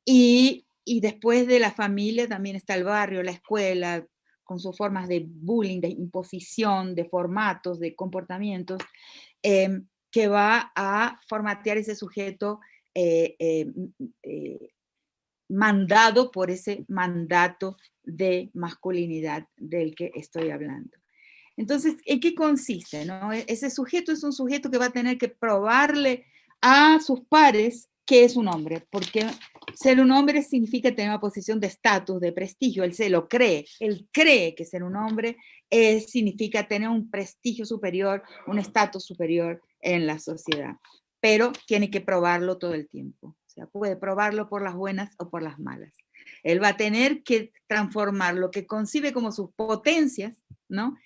Y después de la familia también está el barrio, la escuela, con sus formas de bullying, de imposición, de formatos, de comportamientos, que va a formatear ese sujeto mandado por ese mandato de masculinidad del que estoy hablando. Entonces, ¿en qué consiste, no? Ese sujeto es un sujeto que va a tener que probarle a sus pares que es un hombre, porque ser un hombre significa tener una posición de estatus, de prestigio, él se lo cree, él cree que ser un hombre significa tener un prestigio superior, un estatus superior en la sociedad, pero tiene que probarlo todo el tiempo, o sea, puede probarlo por las buenas o por las malas. Él va a tener que transformar lo que concibe como sus potencias, ¿no?,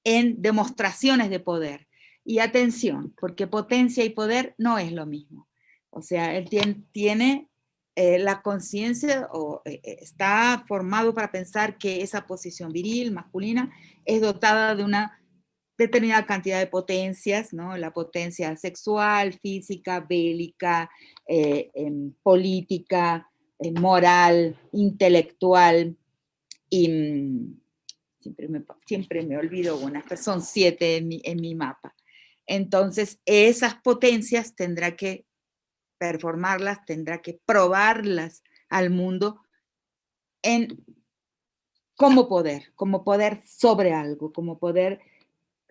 en demostraciones de poder. Y atención, porque potencia y poder no es lo mismo. O sea, él tiene la conciencia o está formado para pensar que esa posición viril, masculina, es dotada de una determinada cantidad de potencias, ¿no? La potencia sexual, física, bélica, política, moral, intelectual y... Siempre me olvido unas, pero son 7 en mi mapa. Entonces, esas potencias tendrá que performarlas, tendrá que probarlas al mundo como poder sobre algo, como poder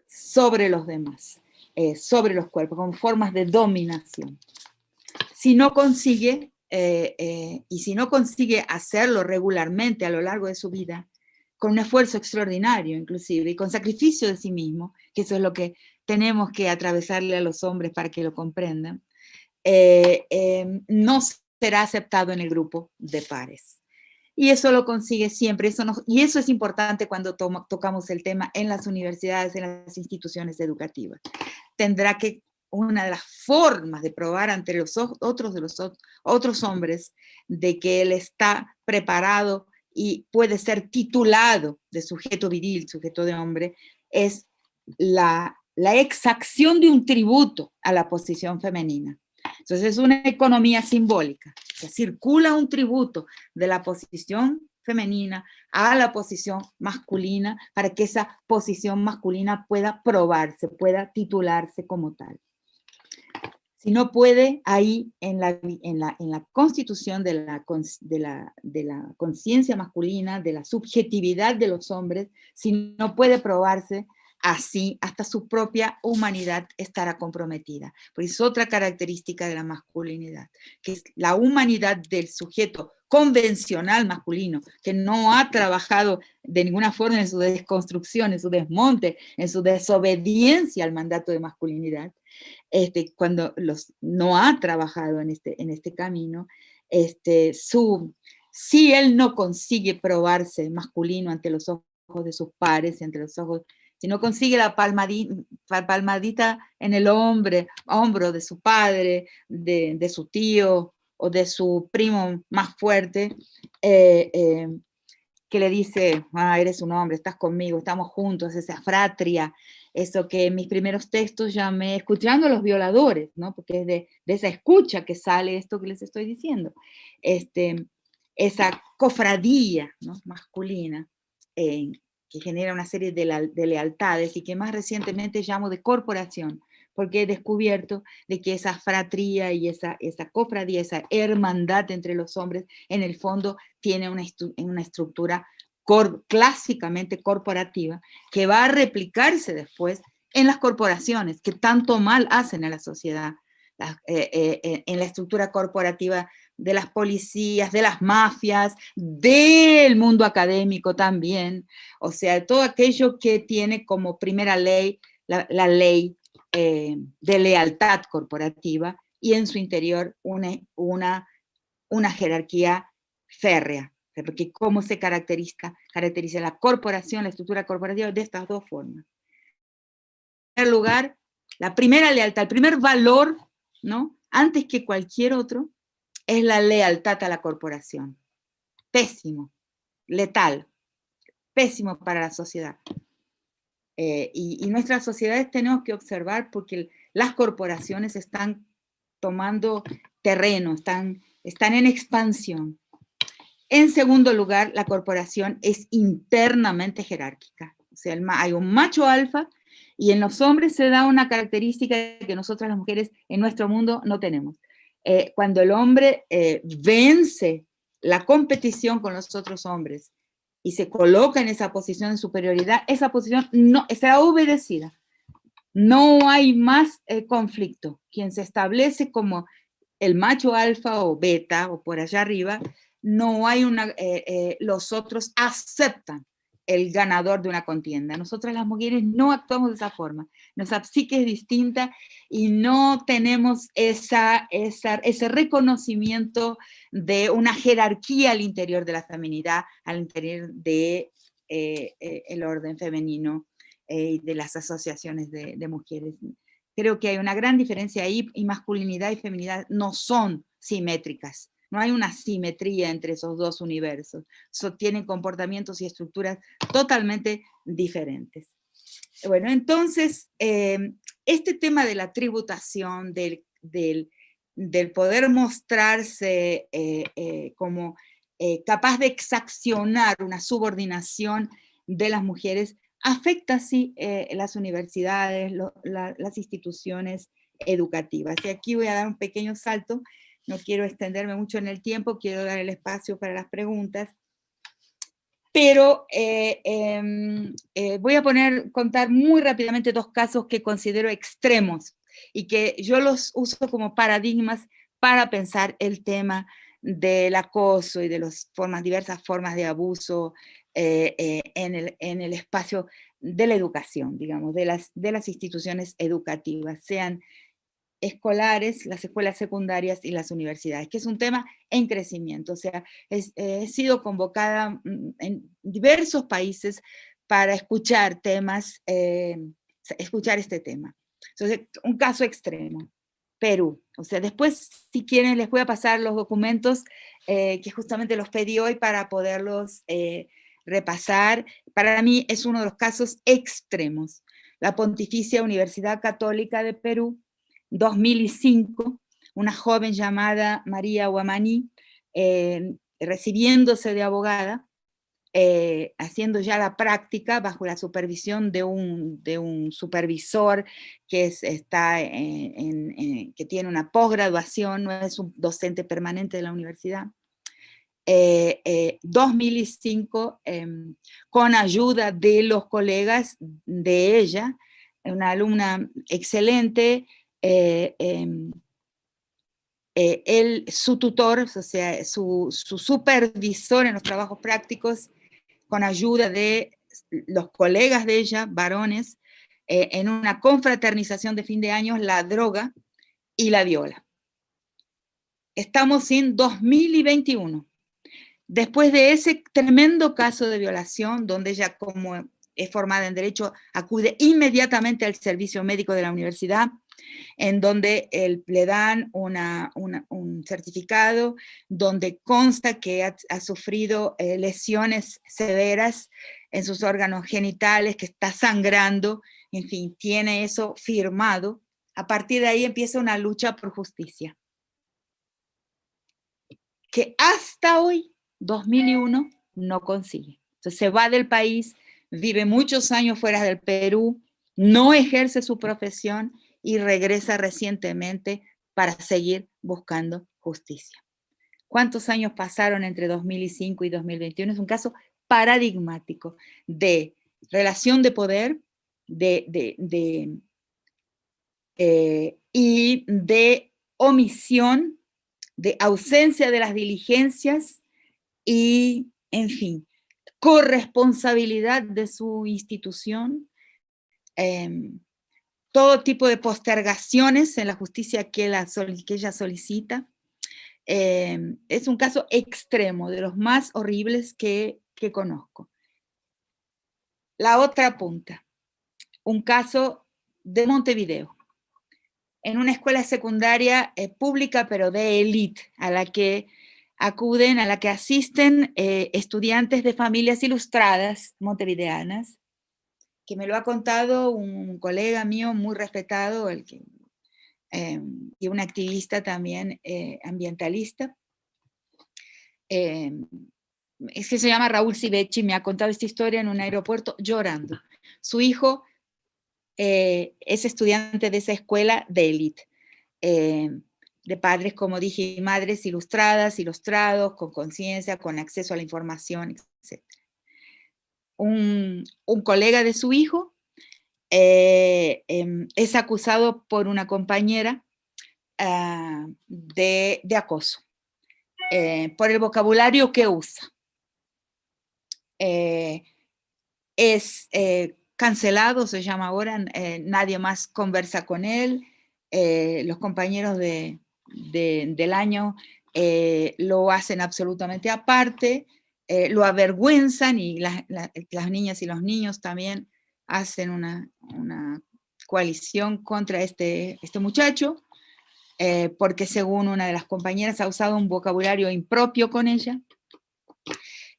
sobre los demás, sobre los cuerpos, como formas de dominación. Si no consigue, y si no consigue hacerlo regularmente a lo largo de su vida, con un esfuerzo extraordinario inclusive, y con sacrificio de sí mismo, que eso es lo que tenemos que atravesarle a los hombres para que lo comprendan, no será aceptado en el grupo de pares. Y eso lo consigue siempre, y eso es importante cuando tocamos el tema en las universidades, en las instituciones educativas. Tendrá que, una de las formas de probar ante los otros hombres de que él está preparado y puede ser titulado de sujeto viril, sujeto de hombre, es la exacción de un tributo a la posición femenina. Entonces es una economía simbólica, que circula un tributo de la posición femenina a la posición masculina para que esa posición masculina pueda probarse, pueda titularse como tal. Si no puede, ahí en la constitución de la conciencia masculina, de la subjetividad de los hombres, si no puede probarse, así hasta su propia humanidad estará comprometida. Porque es otra característica de la masculinidad, que es la humanidad del sujeto convencional masculino, que no ha trabajado de ninguna forma en su desconstrucción, en su desmonte, en su desobediencia al mandato de masculinidad. Cuando no ha trabajado en este camino, si él no consigue probarse masculino ante los ojos de sus pares, ante los ojos, si no consigue la palmadita en el hombro de su padre, de su tío o de su primo más fuerte, que le dice, eres un hombre, estás conmigo, estamos juntos, esa fratria, eso que en mis primeros textos llamé escuchando a los violadores, ¿no? Porque es de esa escucha que sale esto que les estoy diciendo. Esa cofradía, ¿no?, masculina, que genera una serie de lealtades y que más recientemente llamo de corporación, porque he descubierto de que esa fratría y esa cofradía, esa hermandad entre los hombres, en el fondo tiene una estructura clásicamente corporativa que va a replicarse después en las corporaciones que tanto mal hacen a la sociedad, en la estructura corporativa de las policías, de las mafias, del mundo académico también, o sea, todo aquello que tiene como primera ley la ley de lealtad corporativa y en su interior una jerarquía férrea, Porque cómo se caracteriza la corporación, la estructura corporativa de estas dos formas. En primer lugar, la primera lealtad, el primer valor, ¿no? Antes que cualquier otro, es la lealtad a la corporación. Pésimo, letal, pésimo para la sociedad. Y nuestras sociedades tenemos que observar porque las corporaciones están tomando terreno, están en expansión. En segundo lugar, la corporación es internamente jerárquica. O sea, hay un macho alfa y en los hombres se da una característica que nosotras las mujeres en nuestro mundo no tenemos. Cuando el hombre vence la competición con los otros hombres y se coloca en esa posición de superioridad, esa posición no será obedecida. No hay más conflicto. Quien se establece como el macho alfa o beta o por allá arriba, no hay los otros aceptan el ganador de una contienda. Nosotras las mujeres no actuamos de esa forma. Nuestra psique es distinta y no tenemos ese reconocimiento de una jerarquía al interior de la feminidad, al interior de el orden femenino y de las asociaciones de mujeres. Creo que hay una gran diferencia ahí, y masculinidad y feminidad no son simétricas. No hay una simetría entre esos dos universos. Tienen comportamientos y estructuras totalmente diferentes. Bueno, entonces, este tema de la tributación, del poder mostrarse como capaz de exaccionar una subordinación de las mujeres, afecta sí las universidades, las instituciones educativas. Y aquí voy a dar un pequeño salto. No quiero extenderme mucho en el tiempo, quiero dar el espacio para las preguntas. Pero voy a contar muy rápidamente dos casos que considero extremos y que yo los uso como paradigmas para pensar el tema del acoso y de las diversas formas de abuso en el espacio de la educación, digamos, de las instituciones educativas, sean escolares, las escuelas secundarias y las universidades, que es un tema en crecimiento. O sea, he sido convocada en diversos países para escuchar escuchar este tema. Entonces, un caso extremo, Perú. O sea, después, si quieren, les voy a pasar los documentos que justamente los pedí hoy para poderlos repasar. Para mí es uno de los casos extremos. La Pontificia Universidad Católica de Perú, 2005, una joven llamada María Guamaní, recibiéndose de abogada, haciendo ya la práctica bajo la supervisión de un supervisor que, que tiene una posgraduación, no es un docente permanente de la universidad. 2005, con ayuda de los colegas de ella, una alumna excelente, su tutor, o sea, su supervisor en los trabajos prácticos, con ayuda de los colegas de ella, varones, en una confraternización de fin de año, la droga y la viola. Estamos en 2021. Después de ese tremendo caso de violación, donde ella, como es formada en Derecho, acude inmediatamente al servicio médico de la universidad, en donde le dan un certificado donde consta que ha sufrido lesiones severas en sus órganos genitales, que está sangrando, en fin, tiene eso firmado. A partir de ahí empieza una lucha por justicia, que hasta hoy, 2001, no consigue. Entonces se va del país, vive muchos años fuera del Perú, no ejerce su profesión y regresa recientemente para seguir buscando justicia. ¿Cuántos años pasaron entre 2005 y 2021? Es un caso paradigmático de relación de poder y de omisión, de ausencia de las diligencias y, en fin, corresponsabilidad de su institución, todo tipo de postergaciones en la justicia que ella solicita, Es un caso extremo, de los más horribles que conozco. La otra punta, un caso de Montevideo, en una escuela secundaria pública, pero de élite, a la que acuden, a la que asisten estudiantes de familias ilustradas montevideanas, que me lo ha contado un colega mío muy respetado, y un activista también ambientalista. Es que se llama Raúl Sivecci, me ha contado esta historia en un aeropuerto llorando. Su hijo es estudiante de esa escuela de élite, de padres, como dije, y madres ilustradas, ilustrados, con conciencia, con acceso a la información, etc. Un colega de su hijo es acusado por una compañera de acoso, por el vocabulario que usa. Es cancelado, se llama ahora, nadie más conversa con él, los compañeros del año lo hacen absolutamente aparte, lo avergüenzan, y las niñas y los niños también hacen una coalición contra este muchacho, porque según una de las compañeras ha usado un vocabulario impropio con ella.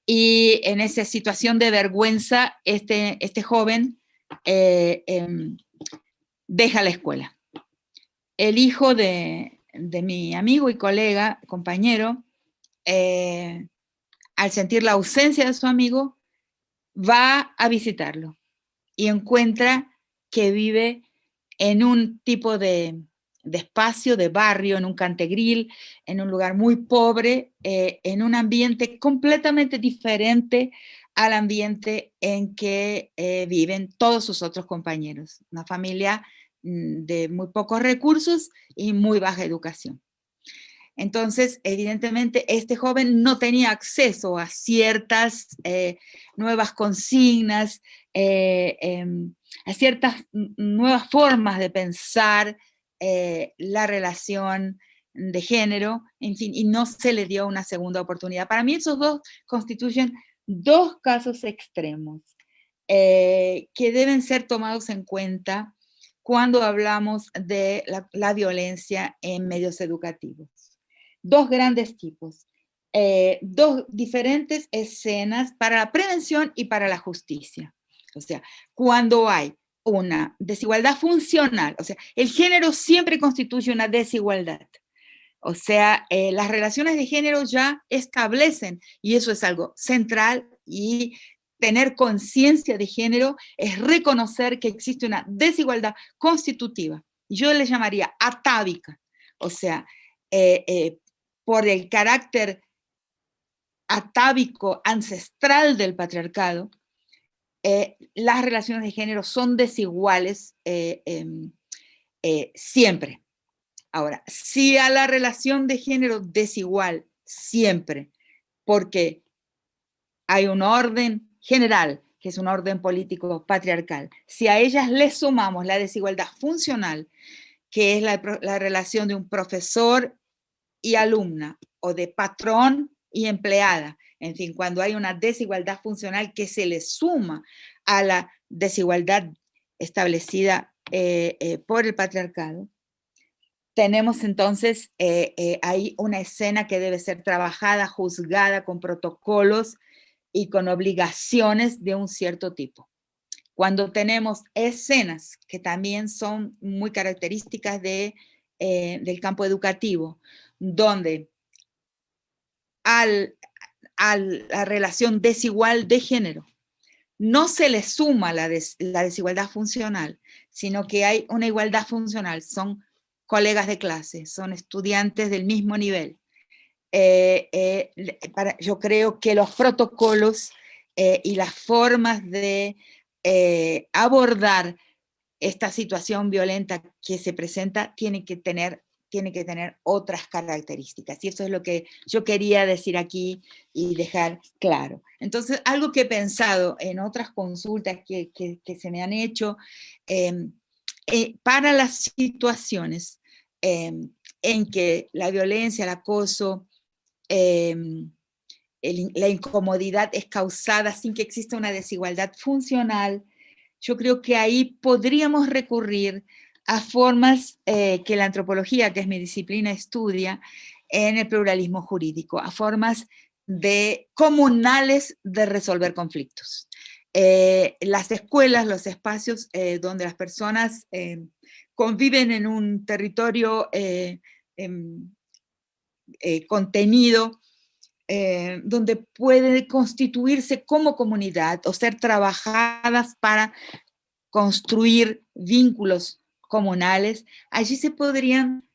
Y en esa situación de vergüenza, este joven deja la escuela. El hijo de mi amigo y colega, compañero, al sentir la ausencia de su amigo, va a visitarlo y encuentra que vive en un tipo de espacio, de barrio, en un cantegril, en un lugar muy pobre, en un ambiente completamente diferente al ambiente en que viven todos sus otros compañeros. Una familia de muy pocos recursos y muy baja educación. Entonces, evidentemente, este joven no tenía acceso a ciertas nuevas consignas, a ciertas nuevas formas de pensar la relación de género, en fin, y no se le dio una segunda oportunidad. Para mí esos dos constituyen dos casos extremos que deben ser tomados en cuenta cuando hablamos de la violencia en medios educativos. Dos grandes tipos, dos diferentes escenas para la prevención y para la justicia. O sea, cuando hay una desigualdad funcional, o sea, el género siempre constituye una desigualdad. O sea, las relaciones de género ya establecen, y eso es algo central, y tener conciencia de género es reconocer que existe una desigualdad constitutiva. Yo le llamaría atávica, o sea, por el carácter atávico ancestral del patriarcado, las relaciones de género son desiguales siempre. Ahora, si a la relación de género desigual siempre, porque hay un orden general, que es un orden político patriarcal, si a ellas le sumamos la desigualdad funcional, que es la relación de un profesor y alumna, o de patrón y empleada, en fin, cuando hay una desigualdad funcional que se le suma a la desigualdad establecida por el patriarcado, tenemos entonces ahí una escena que debe ser trabajada, juzgada con protocolos y con obligaciones de un cierto tipo. Cuando tenemos escenas que también son muy características del campo educativo, donde a la relación desigual de género no se le suma la desigualdad funcional, sino que hay una igualdad funcional, son colegas de clase, son estudiantes del mismo nivel. Yo creo que los protocolos y las formas de abordar esta situación violenta que se presenta tiene que tener otras características. Y eso es lo que yo quería decir aquí y dejar claro. Entonces, algo que he pensado en otras consultas que se me han hecho, para las situaciones en que la violencia, el acoso, la incomodidad es causada sin que exista una desigualdad funcional, yo creo que ahí podríamos recurrir a formas que la antropología, que es mi disciplina, estudia en el pluralismo jurídico, a formas comunales de resolver conflictos. Las escuelas, los espacios donde las personas conviven en un territorio contenido, donde puede constituirse como comunidad o ser trabajadas para construir vínculos comunales, allí se podrían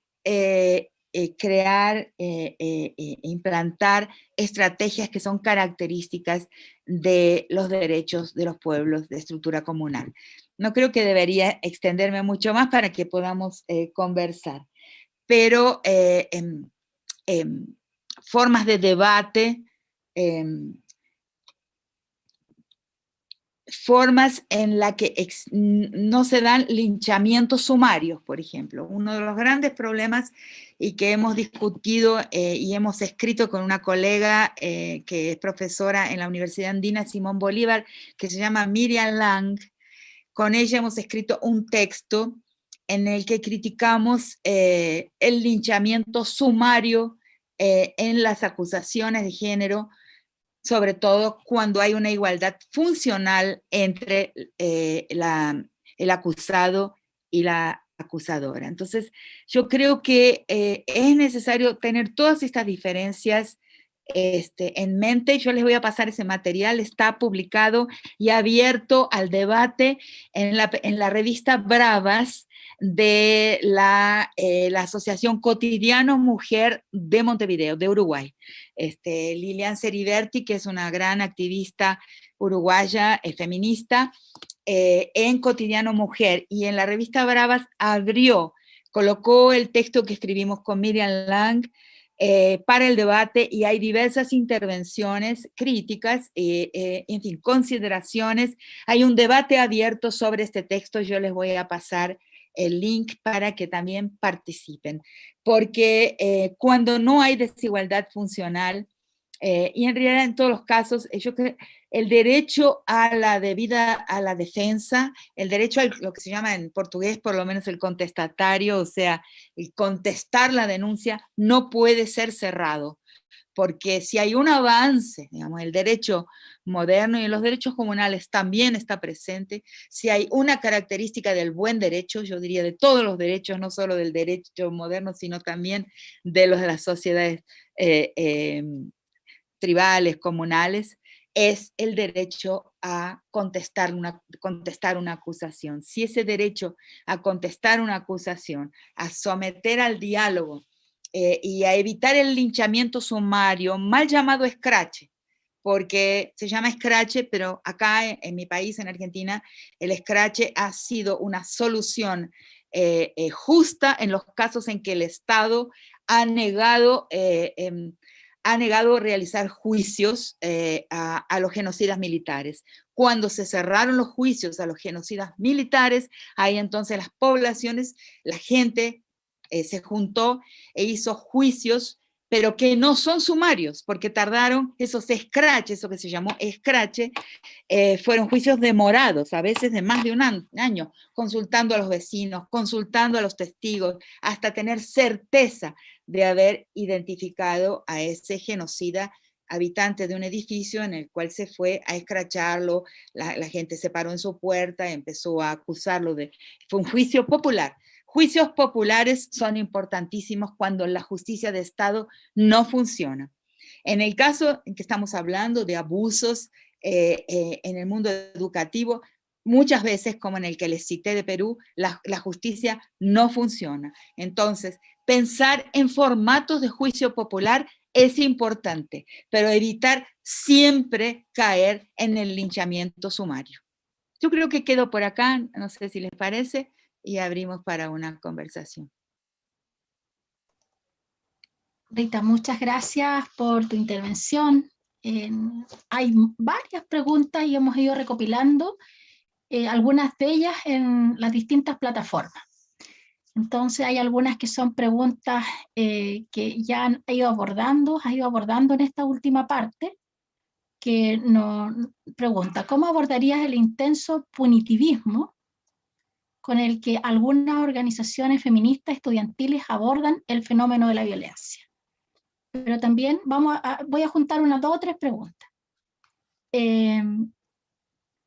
crear e implantar estrategias que son características de los derechos de los pueblos de estructura comunal. No creo que debería extenderme mucho más para que podamos conversar, pero formas de debate, formas en las que no se dan linchamientos sumarios, por ejemplo. Uno de los grandes problemas y que hemos discutido y hemos escrito con una colega que es profesora en la Universidad Andina Simón Bolívar, que se llama Miriam Lang. Con ella hemos escrito un texto en el que criticamos el linchamiento sumario en las acusaciones de género, sobre todo cuando hay una igualdad funcional entre el acusado y la acusadora. Entonces, yo creo que es necesario tener todas estas diferencias en mente. Yo les voy a pasar ese material, está publicado y abierto al debate en la revista Bravas de la Asociación Cotidiano Mujer de Montevideo, de Uruguay. Lilian Ceriberti, que es una gran activista uruguaya, feminista, en Cotidiano Mujer, y en la revista Bravas colocó el texto que escribimos con Miriam Lang para el debate, y hay diversas intervenciones críticas, en fin, consideraciones. Hay un debate abierto sobre este texto, yo les voy a pasar el link para que también participen, porque cuando no hay desigualdad funcional, y en realidad en todos los casos, yo creo el derecho a la debida, a la defensa, el derecho a lo que se llama en portugués por lo menos el contestatario, o sea, el contestar la denuncia, no puede ser cerrado, porque si hay un avance, digamos, el derecho moderno y en los derechos comunales también está presente, si hay una característica del buen derecho, yo diría de todos los derechos, no solo del derecho moderno, sino también de los de las sociedades tribales, comunales, es el derecho a contestar una acusación. Si ese derecho a contestar una acusación, a someter al diálogo y a evitar el linchamiento sumario, mal llamado escrache, porque se llama escrache, pero acá en mi país, en Argentina, el escrache ha sido una solución justa en los casos en que el Estado ha negado realizar juicios a los genocidas militares. Cuando se cerraron los juicios a los genocidas militares, ahí entonces las poblaciones, la gente se juntó e hizo juicios, pero que no son sumarios, porque tardaron esos escraches, eso que se llamó escrache, fueron juicios demorados, a veces de más de un año, consultando a los vecinos, consultando a los testigos, hasta tener certeza de haber identificado a ese genocida habitante de un edificio en el cual se fue a escracharlo, la gente se paró en su puerta, empezó a acusarlo fue un juicio popular. Juicios populares son importantísimos cuando la justicia de Estado no funciona. En el caso en que estamos hablando de abusos en el mundo educativo, muchas veces, como en el que les cité de Perú, la justicia no funciona. Entonces, pensar en formatos de juicio popular es importante, pero evitar siempre caer en el linchamiento sumario. Yo creo que quedo por acá, no sé si les parece, y abrimos para una conversación. Rita, muchas gracias por tu intervención. Hay varias preguntas y hemos ido recopilando algunas de ellas en las distintas plataformas. Entonces hay algunas que son preguntas que ya han ido abordando en esta última parte, que nos pregunta, ¿cómo abordarías el intenso punitivismo con el que algunas organizaciones feministas estudiantiles abordan el fenómeno de la violencia? Pero también voy a juntar unas 2 o 3 preguntas.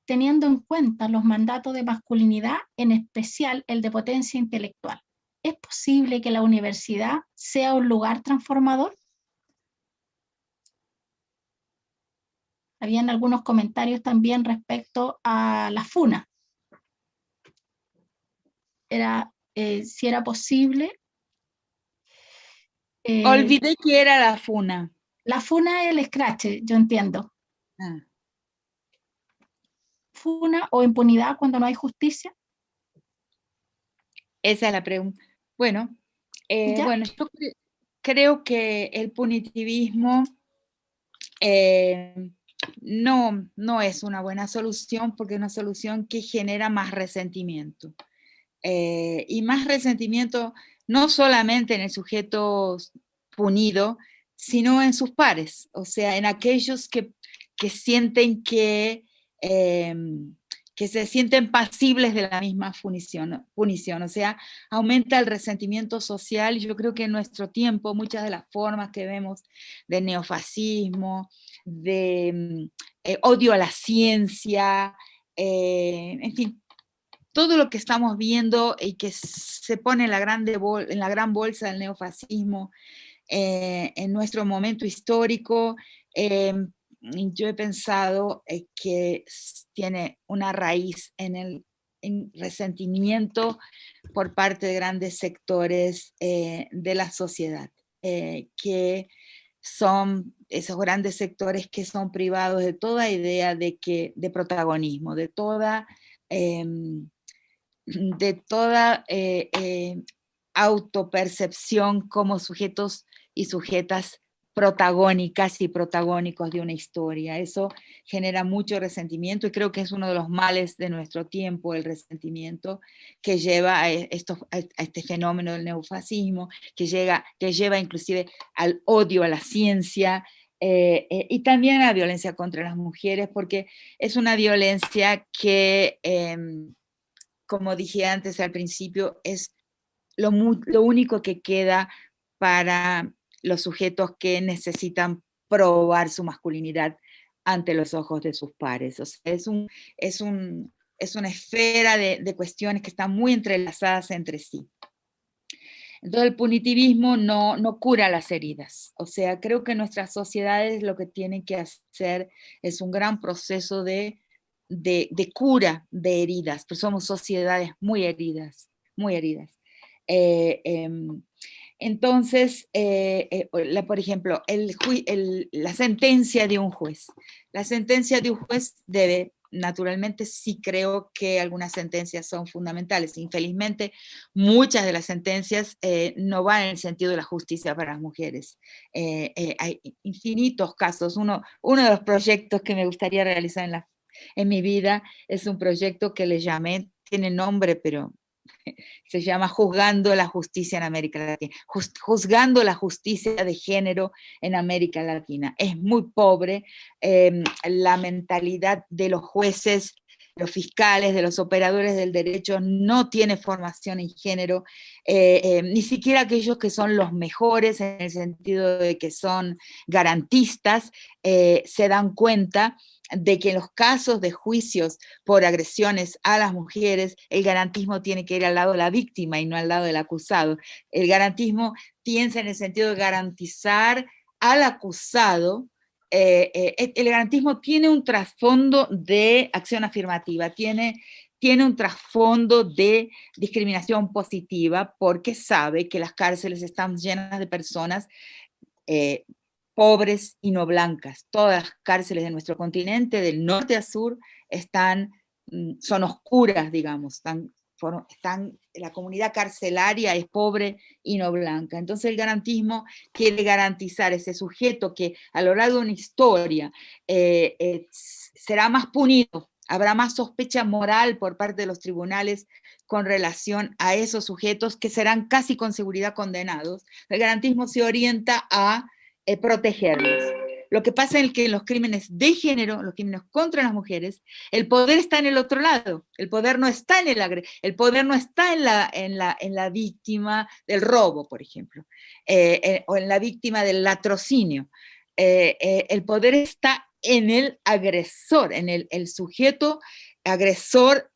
Teniendo en cuenta los mandatos de masculinidad, en especial el de potencia intelectual, ¿es posible que la universidad sea un lugar transformador? Habían algunos comentarios también respecto a la FUNA. Si era posible. Olvidé que era la FUNA. La FUNA es el escrache, yo entiendo. Ah. ¿FUNA o impunidad cuando no hay justicia? Esa es la pregunta. Bueno, yo creo que el punitivismo no es una buena solución, porque es una solución que genera más resentimiento. Y más resentimiento no solamente en el sujeto punido, sino en sus pares, o sea, en aquellos que sienten que se sienten pasibles de la misma punición, o sea, aumenta el resentimiento social. Yo creo que en nuestro tiempo muchas de las formas que vemos de neofascismo, de odio a la ciencia, en fin, todo lo que estamos viendo y que se pone en la gran bolsa del neofascismo en nuestro momento histórico, yo he pensado que tiene una raíz en resentimiento por parte de grandes sectores de la sociedad, que son esos grandes sectores que son privados de toda idea de protagonismo, de toda autopercepción como sujetos y sujetas protagónicas y protagónicos de una historia. Eso genera mucho resentimiento y creo que es uno de los males de nuestro tiempo, el resentimiento que lleva a este fenómeno del neofascismo, que lleva inclusive al odio a la ciencia, y también a la violencia contra las mujeres, porque es una violencia que, como dije antes al principio, es lo único que queda para los sujetos que necesitan probar su masculinidad ante los ojos de sus pares. O sea, es una esfera de cuestiones que están muy entrelazadas entre sí. Entonces el punitivismo no cura las heridas. O sea, creo que nuestras sociedades lo que tienen que hacer es un gran proceso de cura de heridas, pero somos sociedades muy heridas, muy heridas. Entonces, por ejemplo, la sentencia de un juez. La sentencia de un juez debe, naturalmente, sí creo que algunas sentencias son fundamentales. Infelizmente, muchas de las sentencias no van en el sentido de la justicia para las mujeres. Hay infinitos casos. Uno de los proyectos que me gustaría realizar en mi vida es un proyecto que le llamé, tiene nombre, pero se llama Juzgando la Justicia en América Latina, juzgando la justicia de género en América Latina. Es muy pobre la mentalidad de los jueces, los fiscales, de los operadores del derecho, no tiene formación en género, ni siquiera aquellos que son los mejores en el sentido de que son garantistas, se dan cuenta de que en los casos de juicios por agresiones a las mujeres, el garantismo tiene que ir al lado de la víctima y no al lado del acusado. El garantismo piensa en el sentido de garantizar al acusado. El garantismo tiene un trasfondo de acción afirmativa, tiene un trasfondo de discriminación positiva, porque sabe que las cárceles están llenas de personas pobres y no blancas. Todas las cárceles de nuestro continente, del norte a sur, son oscuras, digamos, la comunidad carcelaria es pobre y no blanca. Entonces el garantismo quiere garantizar ese sujeto que a lo largo de una historia será más punido Habrá más sospecha moral por parte de los tribunales con relación a esos sujetos que serán casi con seguridad condenados. El garantismo se orienta a protegerlos. Lo que pasa es que en los crímenes de género, los crímenes contra las mujeres, el poder está en el otro lado. El poder no está en el poder no está en la víctima del robo, por ejemplo, o en la víctima del latrocinio. El poder está en el agresor, en el sujeto agresor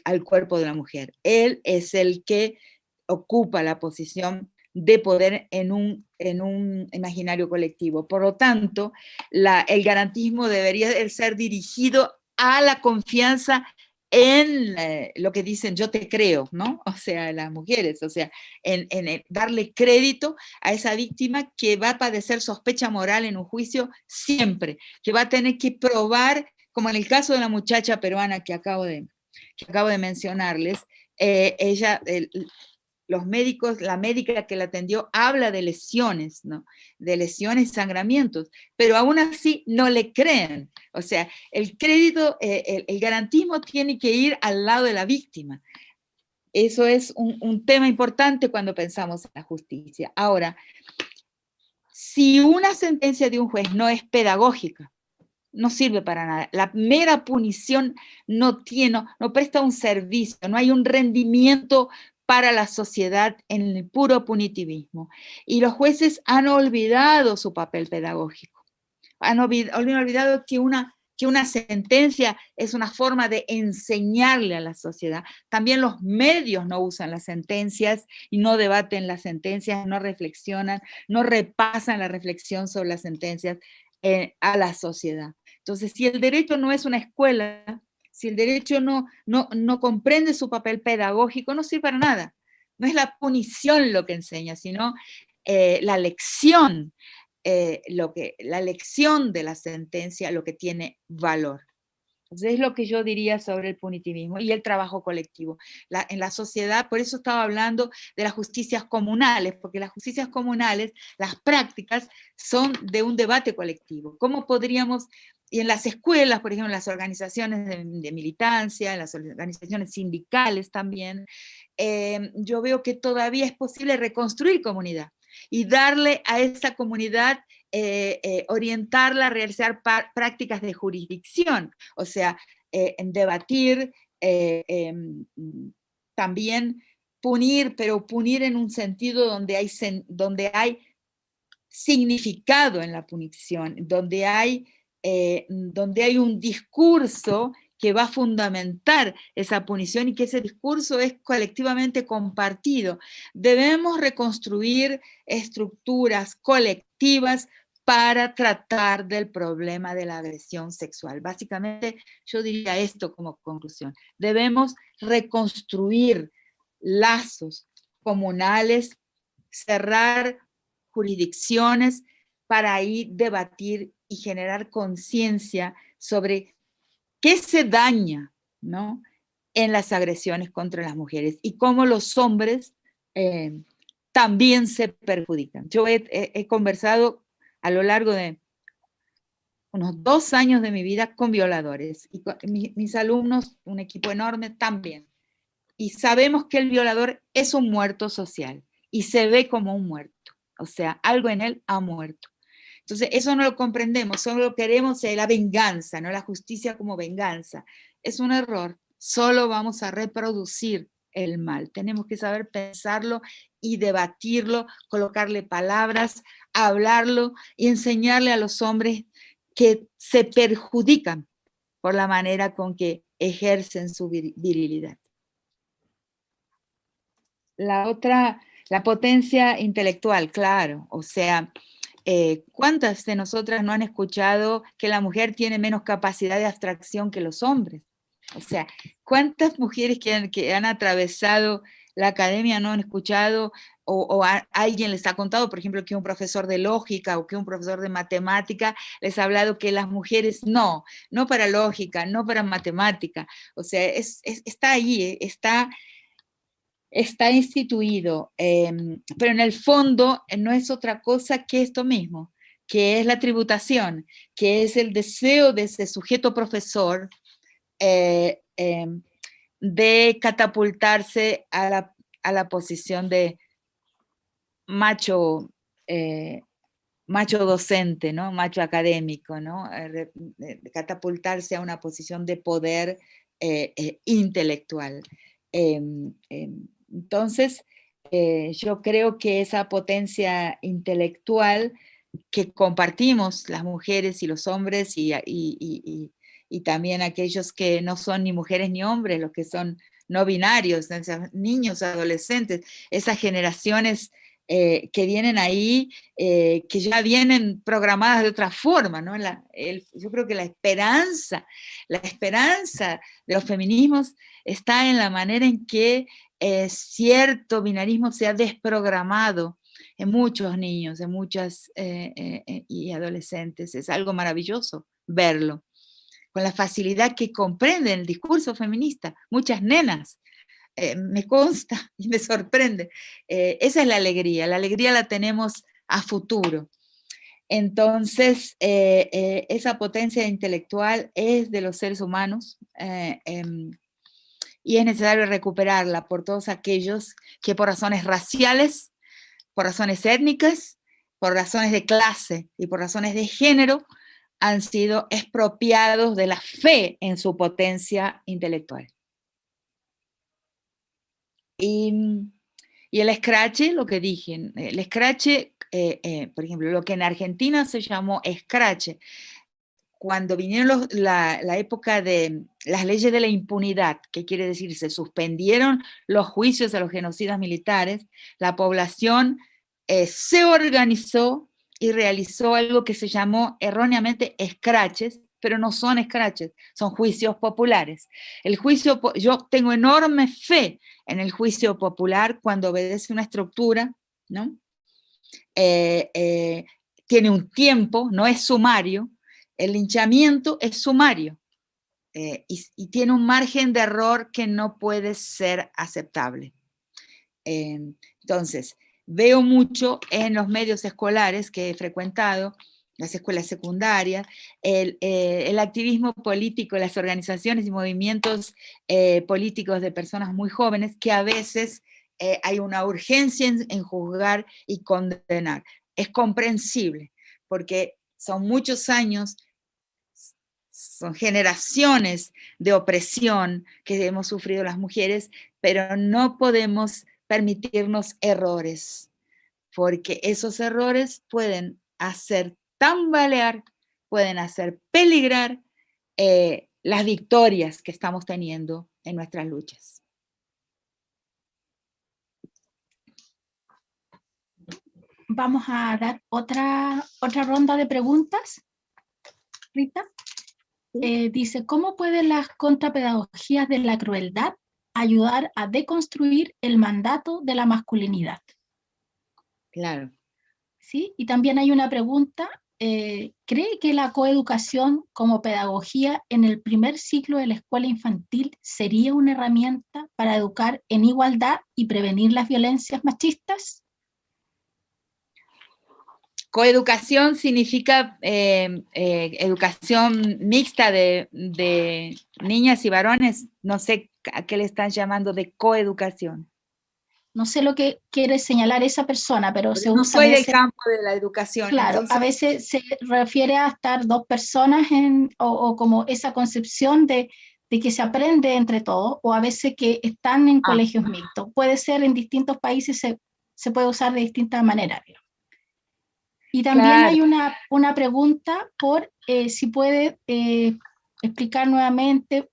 al cuerpo de la mujer. Él es el que ocupa la posición de poder en un imaginario colectivo. Por lo tanto, el garantismo debería ser dirigido a la confianza en lo que dicen yo te creo, ¿no? O sea, las mujeres, o sea, en darle crédito a esa víctima que va a padecer sospecha moral en un juicio siempre, que va a tener que probar, como en el caso de la muchacha peruana que acabo de mencionarles, los médicos, la médica que la atendió habla de lesiones, ¿no? De lesiones, sangramientos, pero aún así no le creen. O sea, el crédito, el garantismo tiene que ir al lado de la víctima. Eso es un tema importante cuando pensamos en la justicia. Ahora, si una sentencia de un juez no es pedagógica, no sirve para nada. La mera punición no presta un servicio, no hay un rendimiento para la sociedad en el puro punitivismo. Y los jueces han olvidado su papel pedagógico. Han olvidado que una sentencia es una forma de enseñarle a la sociedad. También los medios no usan las sentencias y no debaten las sentencias, no reflexionan, no repasan la reflexión sobre las sentencias a la sociedad. Entonces, si el derecho no es una escuela, si el derecho no comprende su papel pedagógico, no sirve para nada. No es la punición lo que enseña, sino la lección, la lección de la sentencia, lo que tiene valor. Entonces, es lo que yo diría sobre el punitivismo y el trabajo colectivo. En la sociedad, por eso estaba hablando de las justicias comunales, porque las justicias comunales, las prácticas, son de un debate colectivo. ¿Cómo podríamos, y en las escuelas, por ejemplo, en las organizaciones de militancia, en las organizaciones sindicales también, yo veo que todavía es posible reconstruir comunidad y darle a esa comunidad, orientarla a realizar prácticas de jurisdicción, o sea, en debatir, también punir, pero punir en un sentido donde hay significado en la punición, donde hay un discurso que va a fundamentar esa punición y que ese discurso es colectivamente compartido. Debemos reconstruir estructuras colectivas para tratar del problema de la agresión sexual. Básicamente, yo diría esto como conclusión. Debemos reconstruir lazos comunales, cerrar jurisdicciones para ahí debatir y generar conciencia sobre qué se daña, ¿no?, en las agresiones contra las mujeres y cómo los hombres también se perjudican. Yo he conversado a lo largo de unos 2 años de mi vida con violadores y con mis alumnos, un equipo enorme también. Y sabemos que el violador es un muerto social y se ve como un muerto. O sea, algo en él ha muerto. Entonces, eso no lo comprendemos, solo queremos la venganza, no la justicia como venganza. Es un error, solo vamos a reproducir el mal. Tenemos que saber pensarlo y debatirlo, colocarle palabras, hablarlo y enseñarle a los hombres que se perjudican por la manera con que ejercen su virilidad. La otra, la potencia intelectual, claro, o sea, ¿cuántas de nosotras no han escuchado que la mujer tiene menos capacidad de abstracción que los hombres? O sea, ¿cuántas mujeres que han atravesado la academia no han escuchado o alguien les ha contado, por ejemplo, que un profesor de lógica o que un profesor de matemática les ha hablado que las mujeres no para lógica, no para matemática? O sea, está ahí, está instituido, pero en el fondo no es otra cosa que esto mismo, que es la tributación, que es el deseo de ese sujeto profesor de catapultarse a la posición de macho, macho docente, ¿no? Macho académico, ¿no? De catapultarse a una posición de poder intelectual. Entonces, yo creo que esa potencia intelectual que compartimos las mujeres y los hombres y también aquellos que no son ni mujeres ni hombres, los que son no binarios, niños, adolescentes, esas generaciones que vienen ahí, que ya vienen programadas de otra forma, ¿no? Yo creo que la esperanza de los feminismos está en la manera en que cierto binarismo se ha desprogramado en muchos niños, en muchas y adolescentes. Es algo maravilloso verlo, con la facilidad que comprenden el discurso feminista. Muchas nenas, me consta y me sorprende. Esa es la alegría la tenemos a futuro. Entonces, esa potencia intelectual es de los seres humanos y es necesario recuperarla por todos aquellos que por razones raciales, por razones étnicas, por razones de clase y por razones de género, han sido expropiados de la fe en su potencia intelectual. Y el escrache, lo que dije, el escrache, por ejemplo, lo que en Argentina se llamó escrache, cuando vinieron la época de las leyes de la impunidad, ¿qué quiere decir? Se suspendieron los juicios a los genocidas militares, la población se organizó y realizó algo que se llamó erróneamente escraches, pero no son escraches, son juicios populares. Yo tengo enorme fe en el juicio popular cuando obedece una estructura, ¿no? Tiene un tiempo, no es sumario. El linchamiento es sumario y tiene un margen de error que no puede ser aceptable. Entonces, veo mucho en los medios escolares que he frecuentado, las escuelas secundarias, el activismo político, las organizaciones y movimientos políticos de personas muy jóvenes que a veces hay una urgencia en juzgar y condenar. Es comprensible, porque son muchos años, son generaciones de opresión que hemos sufrido las mujeres, pero no podemos permitirnos errores, porque esos errores pueden hacer tambalear, pueden hacer peligrar las victorias que estamos teniendo en nuestras luchas. Vamos a dar otra ronda de preguntas. Rita. Dice, ¿cómo pueden las contrapedagogías de la crueldad ayudar a deconstruir el mandato de la masculinidad? Claro. ¿Sí? Y también hay una pregunta, ¿cree que la coeducación como pedagogía en el primer ciclo de la escuela infantil sería una herramienta para educar en igualdad y prevenir las violencias machistas? Coeducación significa educación mixta de niñas y varones. No sé a qué le están llamando de coeducación. No sé lo que quiere señalar esa persona, pero se no usa soy del campo de la educación. Claro, entonces, a veces se refiere a estar dos personas o como esa concepción de que se aprende entre todos, o a veces que están en colegios mixtos. Puede ser en distintos países, se puede usar de distintas maneras. Y también hay una pregunta por si puede explicar nuevamente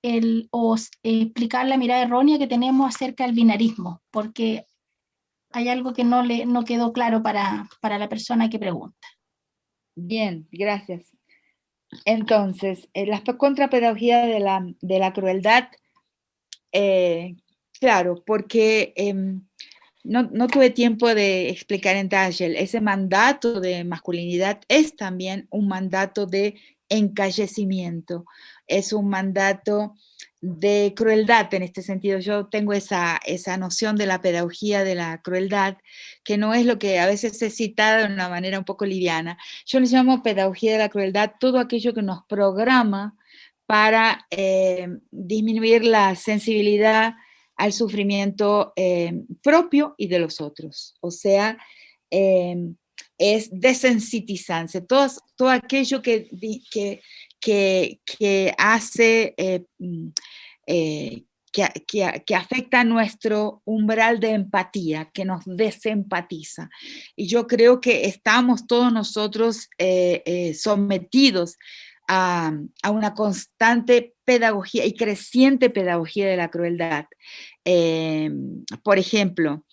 o explicar la mirada errónea que tenemos acerca del binarismo, porque hay algo que no quedó claro para la persona que pregunta. Bien, gracias. Entonces, la contrapedagogía de la crueldad, claro, porque no tuve tiempo de explicar en detalle, ese mandato de masculinidad es también un mandato de encallecimiento, es un mandato de crueldad en este sentido. Yo tengo esa noción de la pedagogía de la crueldad, que no es lo que a veces es citada de una manera un poco liviana. Yo le llamo pedagogía de la crueldad todo aquello que nos programa para disminuir la sensibilidad al sufrimiento propio y de los otros. O sea, es desensitizarse. Todo aquello que hace, que afecta a nuestro umbral de empatía, que nos desempatiza. Y yo creo que estamos todos nosotros sometidos a una constante pedagogía y creciente pedagogía de la crueldad. Por ejemplo,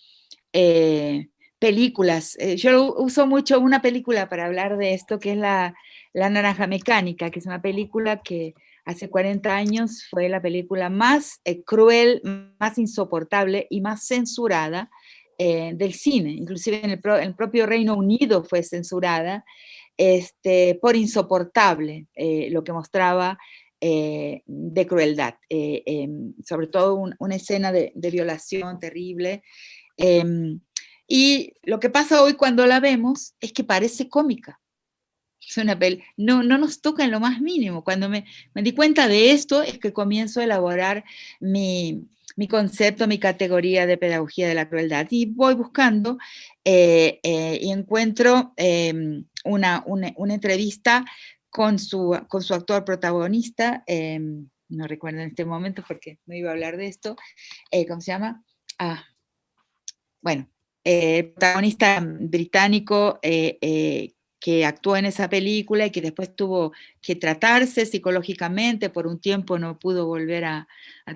películas. Yo uso mucho una película para hablar de esto, que es La Naranja Mecánica, que es una película que hace 40 años fue la película más cruel, más insoportable y más censurada del cine. Inclusive en el propio Reino Unido fue censurada por insoportable lo que mostraba de crueldad. Sobre todo una escena de violación terrible. Y lo que pasa hoy cuando la vemos es que parece cómica. Es una no nos toca en lo más mínimo. Cuando me di cuenta de esto es que comienzo a elaborar mi concepto, mi categoría de pedagogía de la crueldad. Y voy buscando y encuentro una entrevista con su actor protagonista, no recuerdo en este momento porque no iba a hablar de esto, ¿cómo se llama? Bueno, protagonista británico que actuó en esa película y que después tuvo que tratarse psicológicamente, por un tiempo no pudo volver a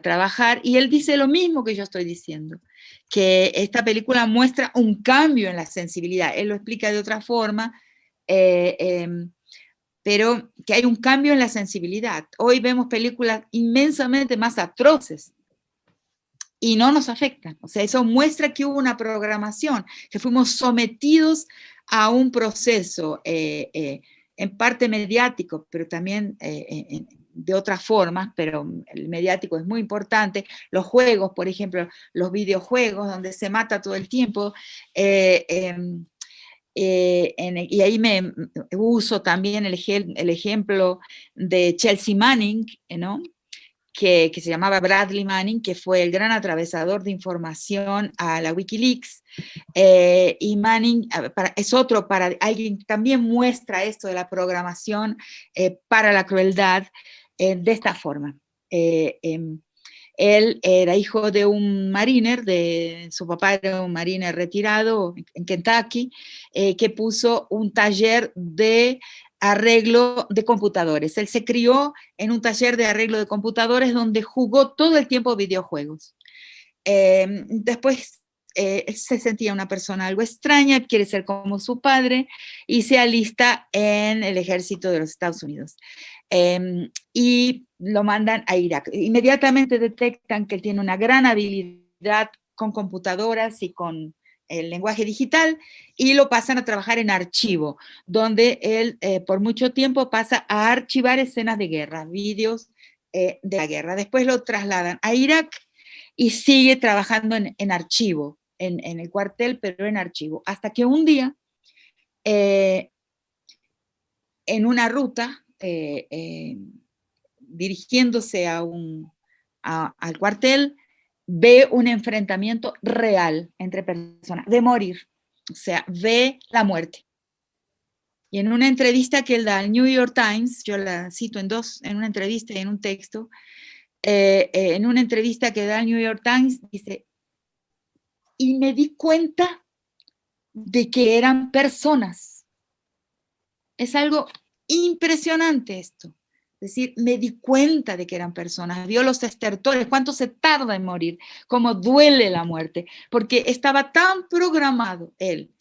trabajar, y él dice lo mismo que yo estoy diciendo, que esta película muestra un cambio en la sensibilidad. Él lo explica de otra forma, pero que hay un cambio en la sensibilidad. Hoy vemos películas inmensamente más atroces, y no nos afectan. O sea, eso muestra que hubo una programación, que fuimos sometidos a un proceso en parte mediático, pero también de otras formas, pero el mediático es muy importante. Los juegos, por ejemplo, los videojuegos, donde se mata todo el tiempo, y ahí me uso también el ejemplo de Chelsea Manning, ¿no? Que se llamaba Bradley Manning, que fue el gran atravesador de información a la Wikileaks. Y Manning es otro, para alguien que también muestra esto de la programación para la crueldad de esta forma. Él era hijo de un mariner, su papá era un mariner retirado en Kentucky, que puso un taller de arreglo de computadores. Él se crió en un taller de arreglo de computadores donde jugó todo el tiempo videojuegos. Después se sentía una persona algo extraña, quiere ser como su padre y se alista en el ejército de los Estados Unidos. Y lo mandan a Irak. Inmediatamente detectan que él tiene una gran habilidad con computadoras y con el lenguaje digital, y lo pasan a trabajar en archivo, donde él por mucho tiempo pasa a archivar escenas de guerra, vídeos de la guerra. Después lo trasladan a Irak y sigue trabajando en archivo, en el cuartel, pero en archivo, hasta que un día, en una ruta, dirigiéndose al cuartel, ve un enfrentamiento real entre personas, de morir, o sea, ve la muerte. Y en una entrevista que él da al New York Times, yo la cito en una entrevista y en un texto, en una entrevista que da al New York Times, dice, y me di cuenta de que eran personas. Es algo impresionante esto. Es decir, me di cuenta de que eran personas, vio los estertores, cuánto se tarda en morir, cómo duele la muerte, porque estaba tan programado él,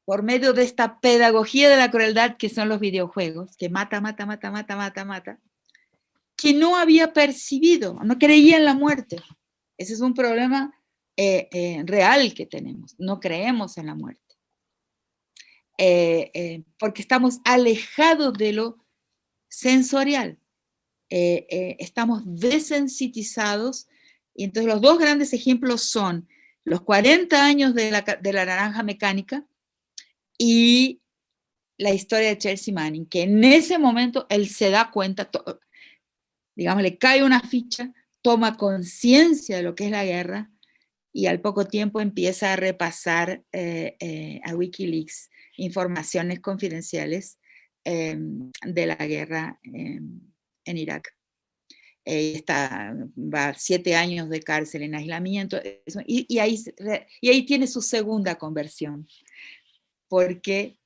por medio de esta pedagogía de la crueldad que son los videojuegos, que mata, que no había percibido, no creía en la muerte. Ese es un problema real que tenemos, no creemos en la muerte. Porque estamos alejados de lo sensorial, estamos desensitizados, y entonces los dos grandes ejemplos son los 40 años de la Naranja Mecánica y la historia de Chelsea Manning, que en ese momento él se da cuenta, digamos, le cae una ficha, toma conciencia de lo que es la guerra y al poco tiempo empieza a repasar a Wikileaks informaciones confidenciales de la guerra en Irak. Va 7 años de cárcel en aislamiento, y ahí tiene su segunda conversión, porque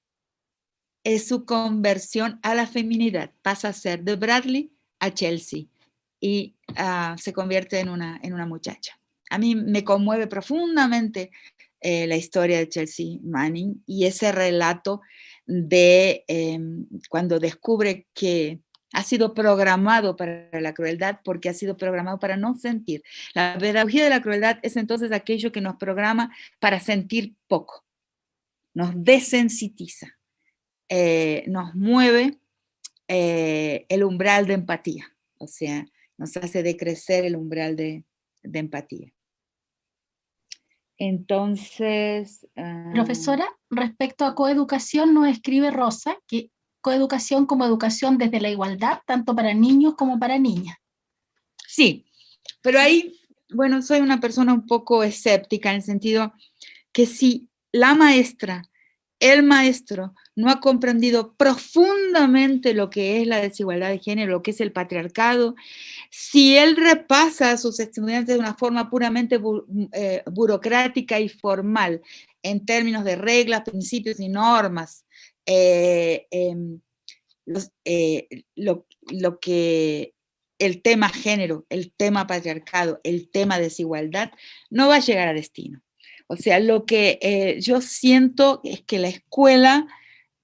es su conversión a la feminidad, pasa a ser de Bradley a Chelsea, y se convierte en una muchacha. A mí me conmueve profundamente la historia de Chelsea Manning y ese relato de cuando descubre que ha sido programado para la crueldad porque ha sido programado para no sentir. La pedagogía de la crueldad es entonces aquello que nos programa para sentir poco, nos desensitiza, nos mueve el umbral de empatía, o sea, nos hace decrecer el umbral de empatía. Entonces... Profesora, respecto a coeducación nos escribe Rosa que coeducación como educación desde la igualdad, tanto para niños como para niñas. Sí, pero ahí, bueno, soy una persona un poco escéptica en el sentido que si la maestra, el maestro, no ha comprendido profundamente lo que es la desigualdad de género, lo que es el patriarcado, si él repasa a sus estudiantes de una forma puramente burocrática y formal, en términos de reglas, principios y normas, lo que el tema género, el tema patriarcado, el tema desigualdad, no va a llegar a destino. O sea, lo que yo siento es que la escuela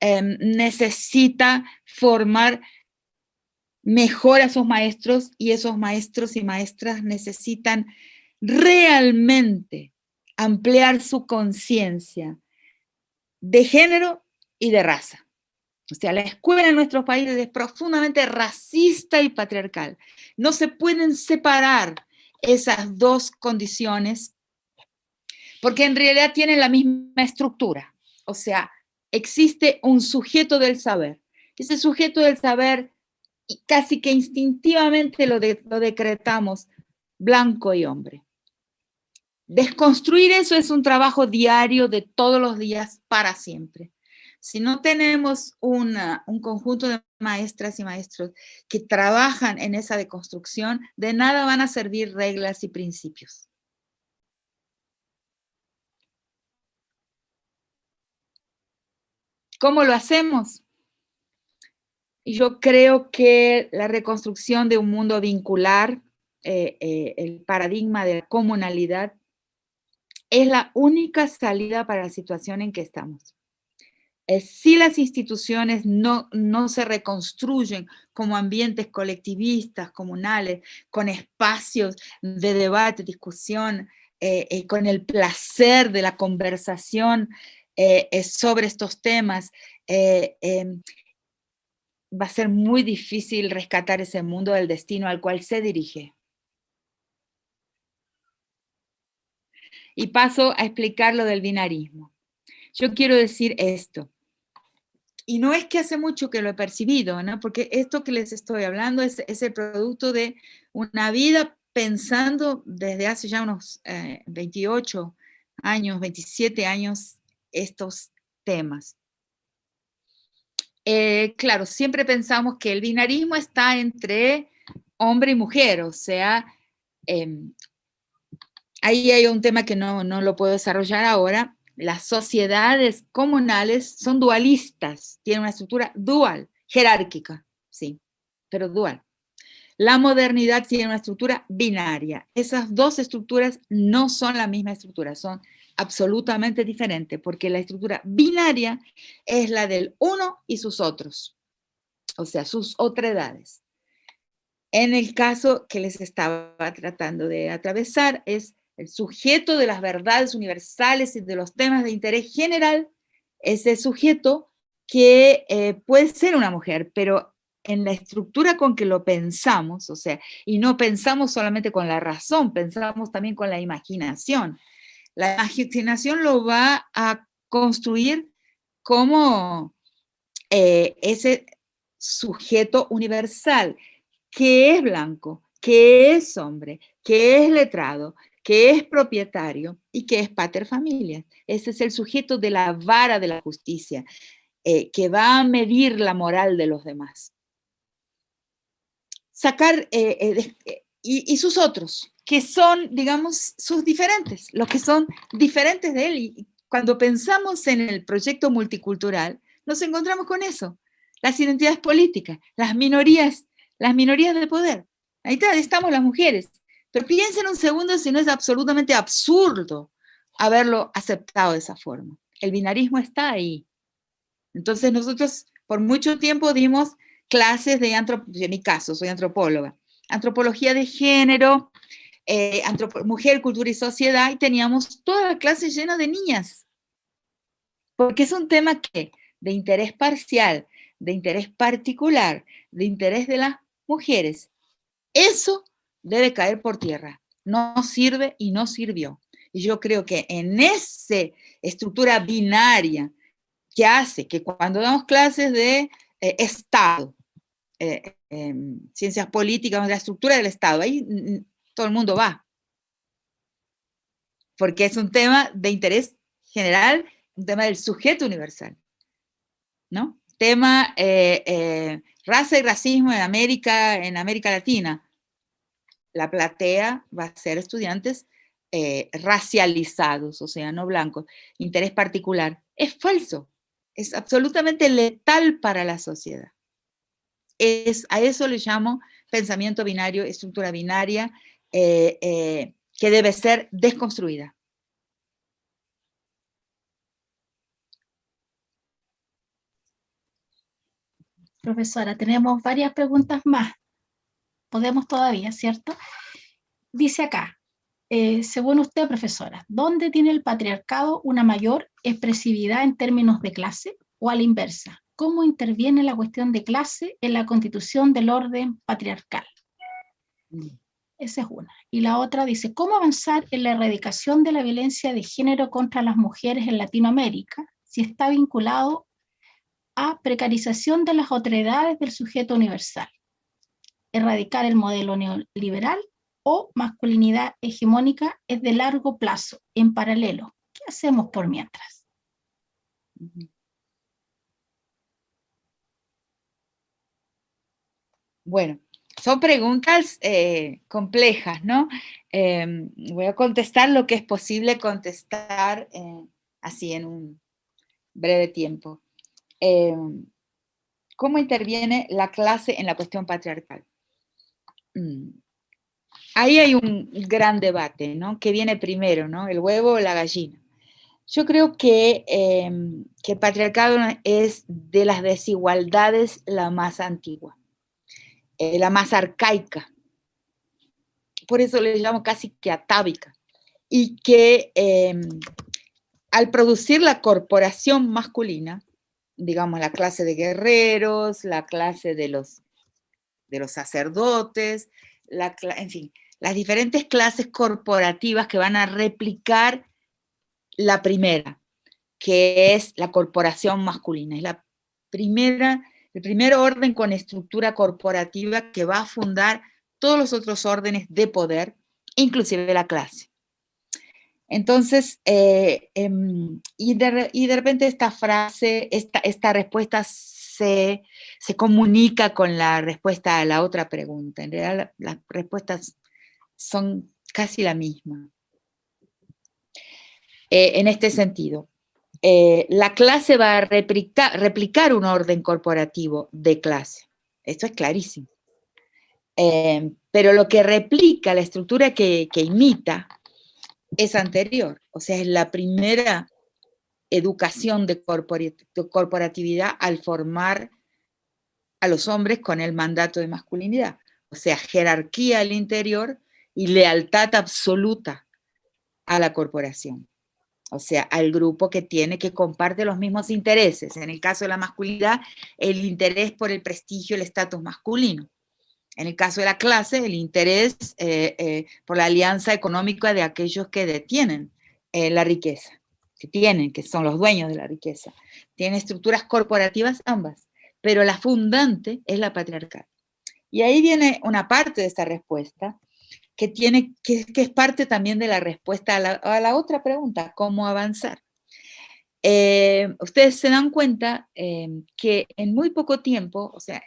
necesita formar mejor a sus maestros, y esos maestros y maestras necesitan realmente ampliar su conciencia de género y de raza. O sea, la escuela en nuestros países es profundamente racista y patriarcal. No se pueden separar esas dos condiciones porque en realidad tienen la misma estructura. O sea, existe un sujeto del saber. Ese sujeto del saber casi que instintivamente lo decretamos blanco y hombre. Desconstruir eso es un trabajo diario de todos los días para siempre. Si no tenemos un conjunto de maestras y maestros que trabajan en esa deconstrucción, de nada van a servir reglas y principios. ¿Cómo lo hacemos? Yo creo que la reconstrucción de un mundo vincular, el paradigma de la comunalidad, es la única salida para la situación en que estamos. Si las instituciones no se reconstruyen como ambientes colectivistas, comunales, con espacios de debate, discusión, con el placer de la conversación sobre estos temas, va a ser muy difícil rescatar ese mundo del destino al cual se dirige. Y paso a explicar lo del binarismo. Yo quiero decir esto. Y no es que hace mucho que lo he percibido, ¿no? Porque esto que les estoy hablando es el producto de una vida pensando desde hace ya unos 28 años, 27 años, estos temas. Claro, siempre pensamos que el binarismo está entre hombre y mujer, o sea, ahí hay un tema que no lo puedo desarrollar ahora. Las sociedades comunales son dualistas, tienen una estructura dual, jerárquica, sí, pero dual. La modernidad tiene una estructura binaria. Esas dos estructuras no son la misma estructura, son absolutamente diferentes, porque la estructura binaria es la del uno y sus otros, o sea, sus otredades. En el caso que les estaba tratando de atravesar es el sujeto de las verdades universales y de los temas de interés general, ese sujeto que puede ser una mujer, pero en la estructura con que lo pensamos, o sea, y no pensamos solamente con la razón, pensamos también con la imaginación. La imaginación lo va a construir como ese sujeto universal que es blanco, que es hombre, que es letrado, que es propietario y que es pater familias. Ese es el sujeto de la vara de la justicia, que va a medir la moral de los demás. Sacar, y sus otros, que son, digamos, sus diferentes, los que son diferentes de él. Y cuando pensamos en el proyecto multicultural, nos encontramos con eso. Las identidades políticas, las minorías de poder. Ahí estamos las mujeres. Pero piensen un segundo si no es absolutamente absurdo haberlo aceptado de esa forma. El binarismo está ahí. Entonces nosotros por mucho tiempo dimos clases de antropología, en mi caso soy antropóloga, antropología de género, mujer, cultura y sociedad, y teníamos toda la clase llena de niñas. Porque es un tema que de interés parcial, de interés particular, de interés de las mujeres. Eso debe caer por tierra. No sirve y no sirvió. Y yo creo que en esa estructura binaria que hace que cuando damos clases de Estado, ciencias políticas, la estructura del Estado, ahí todo el mundo va. Porque es un tema de interés general, un tema del sujeto universal, ¿no? Tema raza y racismo en América Latina. La platea va a ser estudiantes racializados, o sea, no blancos. Interés particular. Es falso. Es absolutamente letal para la sociedad. A eso le llamo pensamiento binario, estructura binaria, que debe ser desconstruida. Profesora, tenemos varias preguntas más. Podemos todavía, ¿cierto? Dice acá, según usted, profesora, ¿dónde tiene el patriarcado una mayor expresividad en términos de clase o a la inversa? ¿Cómo interviene la cuestión de clase en la constitución del orden patriarcal? Esa es una. Y la otra dice, ¿cómo avanzar en la erradicación de la violencia de género contra las mujeres en Latinoamérica si está vinculado a precarización de las otredades del sujeto universal? Erradicar el modelo neoliberal o masculinidad hegemónica es de largo plazo, en paralelo. ¿Qué hacemos por mientras? Bueno, son preguntas complejas, ¿no? Voy a contestar lo que es posible contestar así en un breve tiempo. ¿Cómo interviene la clase en la cuestión patriarcal? Ahí hay un gran debate, ¿no? ¿Qué viene primero, ¿no? ¿El huevo o la gallina? Yo creo que el patriarcado es de las desigualdades la más antigua, la más arcaica. Por eso le llamo casi que atávica. Y que al producir la corporación masculina, digamos la clase de guerreros, la clase de los sacerdotes, en fin, las diferentes clases corporativas que van a replicar la primera, que es la corporación masculina. Es el primer orden con estructura corporativa que va a fundar todos los otros órdenes de poder, inclusive la clase. Entonces, y de repente esta frase, esta respuesta se comunica con la respuesta a la otra pregunta. En realidad las respuestas son casi la misma. En este sentido, la clase va a replicar un orden corporativo de clase. Esto es clarísimo. Pero lo que replica, la estructura que imita, es anterior. O sea, es la primera educación de corporatividad al formar a los hombres con el mandato de masculinidad. O sea, jerarquía al interior y lealtad absoluta a la corporación. O sea, al grupo que comparte los mismos intereses. En el caso de la masculinidad, el interés por el prestigio, el estatus masculino. En el caso de la clase, el interés por la alianza económica de aquellos que detienen la riqueza, que son los dueños de la riqueza. Tienen estructuras corporativas ambas, pero la fundante es la patriarcal. Y ahí viene una parte de esta respuesta que es parte también de la respuesta a la otra pregunta, ¿cómo avanzar? Ustedes se dan cuenta que en muy poco tiempo, o sea,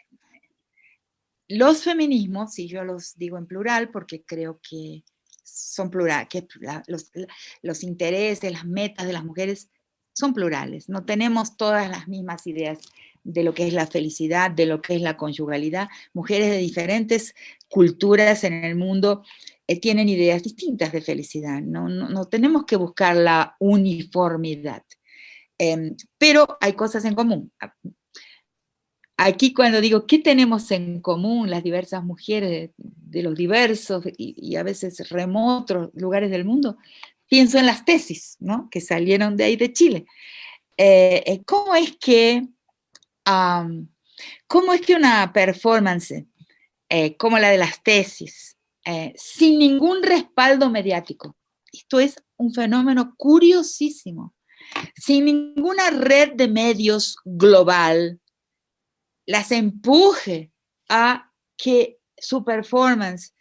los feminismos, y yo los digo en plural porque creo que son plural, que los intereses, las metas de las mujeres son plurales, no tenemos todas las mismas ideas de lo que es la felicidad, de lo que es la conyugalidad. Mujeres de diferentes culturas en el mundo tienen ideas distintas de felicidad, no tenemos que buscar la uniformidad. Pero hay cosas en común. Aquí cuando digo, ¿qué tenemos en común las diversas mujeres de los diversos y a veces remotos lugares del mundo? Pienso en las tesis, ¿no? Que salieron de ahí de Chile. ¿Cómo es que una performance como la de las tesis, sin ningún respaldo mediático, esto es un fenómeno curiosísimo, sin ninguna red de medios global, las empuje a que su performance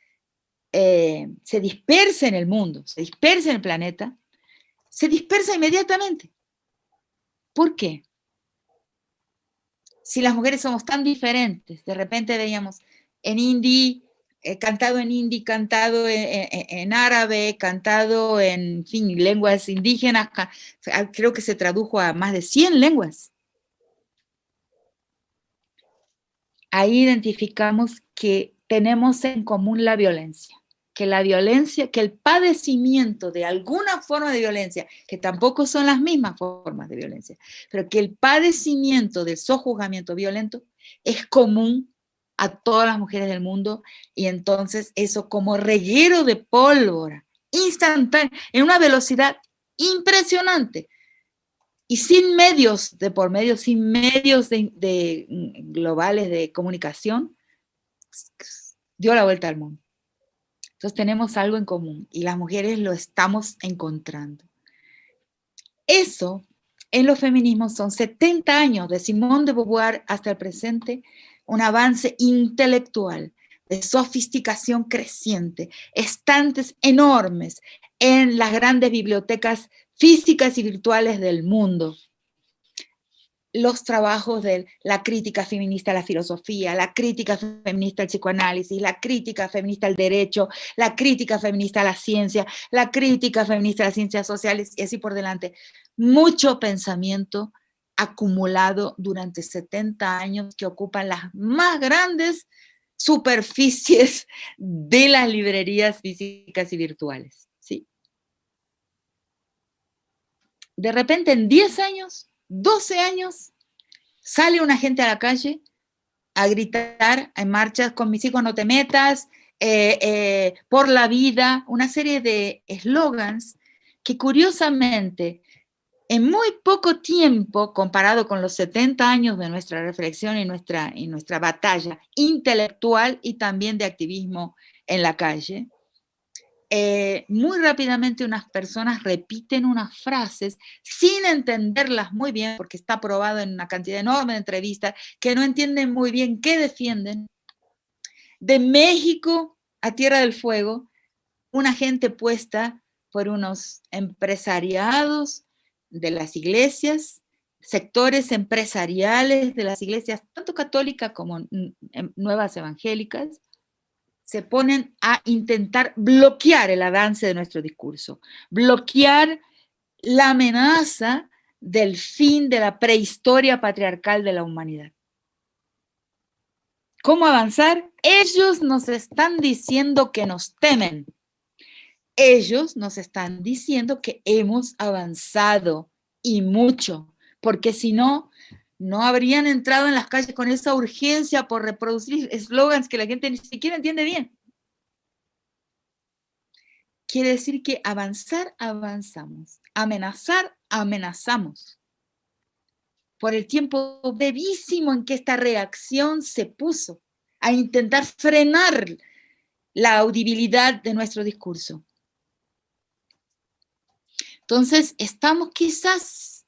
se disperse en el mundo, se disperse en el planeta, se dispersa inmediatamente. ¿Por qué? Si las mujeres somos tan diferentes, de repente veíamos en hindi, cantado en hindi, cantado en árabe, cantado en fin, lenguas indígenas, creo que se tradujo a más de 100 lenguas. Ahí identificamos que tenemos en común la violencia, que el padecimiento de alguna forma de violencia, que tampoco son las mismas formas de violencia, pero que el padecimiento del sojuzgamiento violento es común a todas las mujeres del mundo, y entonces eso como reguero de pólvora, instantáneo, en una velocidad impresionante, y sin medios de por medio, sin medios globales de comunicación, dio la vuelta al mundo. Entonces tenemos algo en común y las mujeres lo estamos encontrando. Eso en los feminismos son 70 años de Simone de Beauvoir hasta el presente, un avance intelectual, de sofisticación creciente, estantes enormes en las grandes bibliotecas físicas y virtuales del mundo. Los trabajos de la crítica feminista a la filosofía, la crítica feminista al psicoanálisis, la crítica feminista al derecho, la crítica feminista a la ciencia, la crítica feminista a las ciencias sociales y así por delante. Mucho pensamiento acumulado durante 70 años que ocupan las más grandes superficies de las librerías físicas y virtuales, ¿sí? De repente en 10 años, 12 años, sale una gente a la calle a gritar en marchas, con mis hijos no te metas, por la vida, una serie de eslogans que curiosamente en muy poco tiempo, comparado con los 70 años de nuestra reflexión y nuestra batalla intelectual y también de activismo en la calle, muy rápidamente unas personas repiten unas frases sin entenderlas muy bien, porque está probado en una cantidad enorme de entrevistas, que no entienden muy bien qué defienden. De México a Tierra del Fuego, una gente puesta por unos empresariados de las iglesias, sectores empresariales de las iglesias, tanto católicas como nuevas evangélicas, se ponen a intentar bloquear el avance de nuestro discurso, bloquear la amenaza del fin de la prehistoria patriarcal de la humanidad. ¿Cómo avanzar? Ellos nos están diciendo que nos temen. Ellos nos están diciendo que hemos avanzado y mucho, porque si no, no habrían entrado en las calles con esa urgencia por reproducir eslogans que la gente ni siquiera entiende bien. Quiere decir que avanzar, avanzamos. Amenazar, amenazamos. Por el tiempo brevísimo en que esta reacción se puso a intentar frenar la audibilidad de nuestro discurso. Entonces, estamos quizás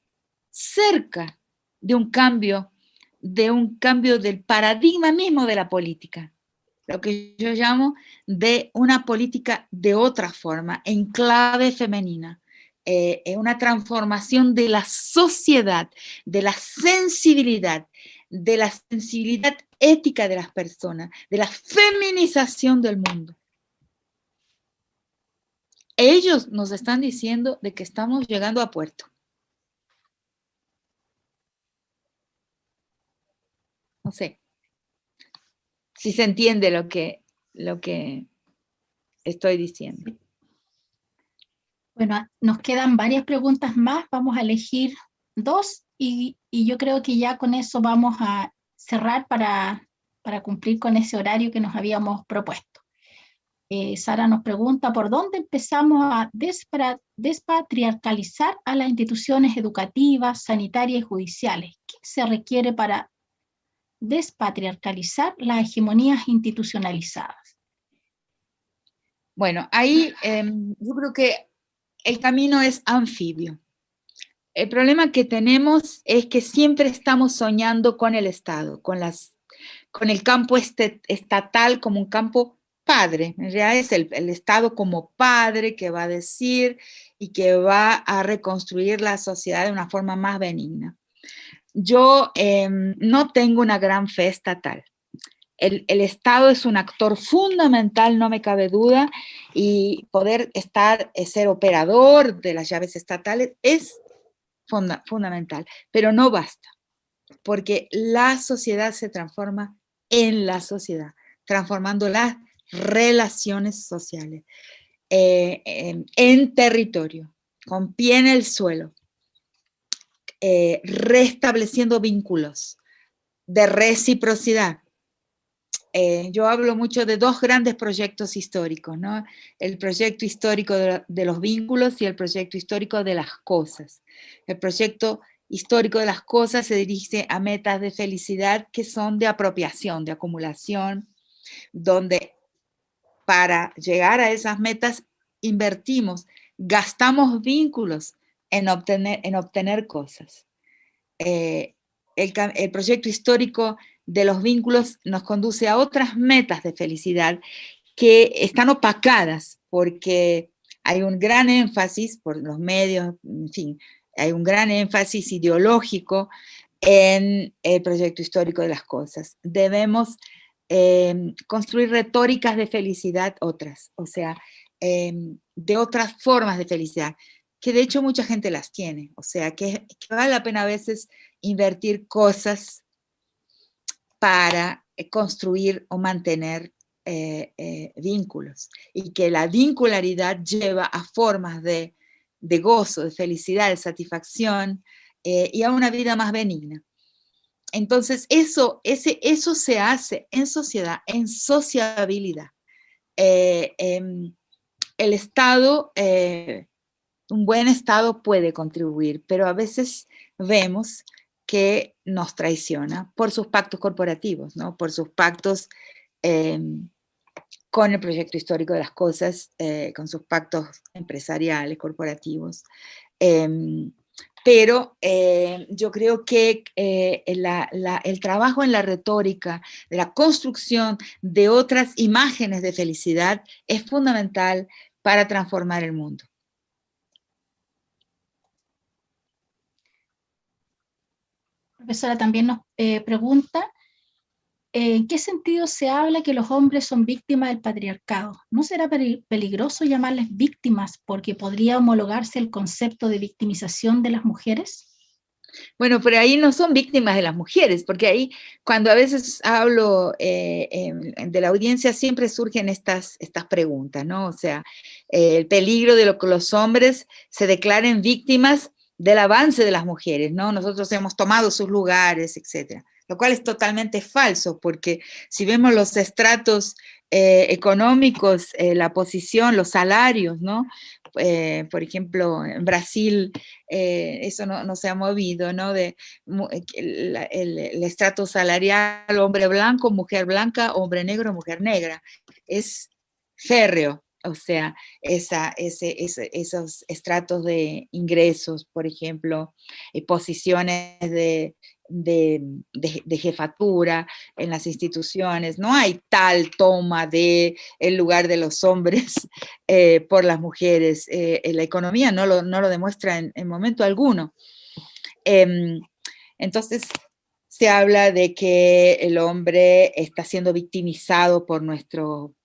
cerca de un cambio del paradigma mismo de la política. lo que yo llamo de una política de otra forma, en clave femenina, una transformación de la sociedad, de la sensibilidad ética de las personas, de la feminización del mundo. Ellos nos están diciendo de que estamos llegando a puerto. No sé si se entiende lo que estoy diciendo. Bueno, nos quedan varias preguntas más, vamos a elegir 2 y yo creo que ya con eso vamos a cerrar para cumplir con ese horario que nos habíamos propuesto. Sara nos pregunta, ¿por dónde empezamos a despatriarcalizar a las instituciones educativas, sanitarias y judiciales? ¿Qué se requiere para despatriarcalizar las hegemonías institucionalizadas? Bueno, ahí yo creo que el camino es anfibio. El problema que tenemos es que siempre estamos soñando con el Estado, con el campo estatal como un campo padre. En realidad es el Estado como padre que va a decir y que va a reconstruir la sociedad de una forma más benigna. Yo no tengo una gran fe estatal. El Estado es un actor fundamental, no me cabe duda, y poder ser operador de las llaves estatales es fundamental, pero no basta, porque la sociedad se transforma en la sociedad, transformando las relaciones sociales en territorio, con pie en el suelo, restableciendo vínculos de reciprocidad. Yo hablo mucho de 2 grandes proyectos históricos, ¿no? El proyecto histórico de los vínculos y el proyecto histórico de las cosas. El proyecto histórico de las cosas se dirige a metas de felicidad que son de apropiación, de acumulación, donde para llegar a esas metas invertimos, gastamos vínculos en obtener cosas. El proyecto histórico de los vínculos nos conduce a otras metas de felicidad que están opacadas porque hay un gran énfasis por los medios, en fin, hay un gran énfasis ideológico en el proyecto histórico de las cosas. Debemos construir retóricas de felicidad otras, o sea, de otras formas de felicidad, que de hecho mucha gente las tiene, o sea, que vale la pena a veces invertir cosas para construir o mantener vínculos, y que la vincularidad lleva a formas de gozo, de felicidad, de satisfacción y a una vida más benigna. Entonces, eso se hace en sociedad, en sociabilidad. El Estado, un buen Estado puede contribuir, pero a veces vemos que nos traiciona por sus pactos corporativos, ¿no? Por sus pactos con el proyecto histórico de las cosas, con sus pactos empresariales, corporativos. Pero yo creo que el trabajo en la retórica, de la construcción de otras imágenes de felicidad es fundamental para transformar el mundo. Profesora, también nos pregunta, ¿en qué sentido se habla que los hombres son víctimas del patriarcado? ¿No será peligroso llamarles víctimas porque podría homologarse el concepto de victimización de las mujeres? Bueno, pero ahí no son víctimas de las mujeres, porque ahí cuando a veces hablo de la audiencia siempre surgen estas preguntas, ¿no? O sea, el peligro de que los hombres se declaren víctimas del avance de las mujeres, ¿no? Nosotros hemos tomado sus lugares, etcétera. Lo cual es totalmente falso, porque si vemos los estratos económicos, la posición, los salarios, ¿no? Por ejemplo, en Brasil eso no se ha movido, ¿no? El estrato salarial, hombre blanco, mujer blanca, hombre negro, mujer negra, es férreo. O sea, esos estratos de ingresos, por ejemplo, posiciones de jefatura en las instituciones, no hay tal toma de el lugar de los hombres por las mujeres. La economía no lo demuestra en momento alguno. Entonces, se habla de que el hombre está siendo victimizado por nuestro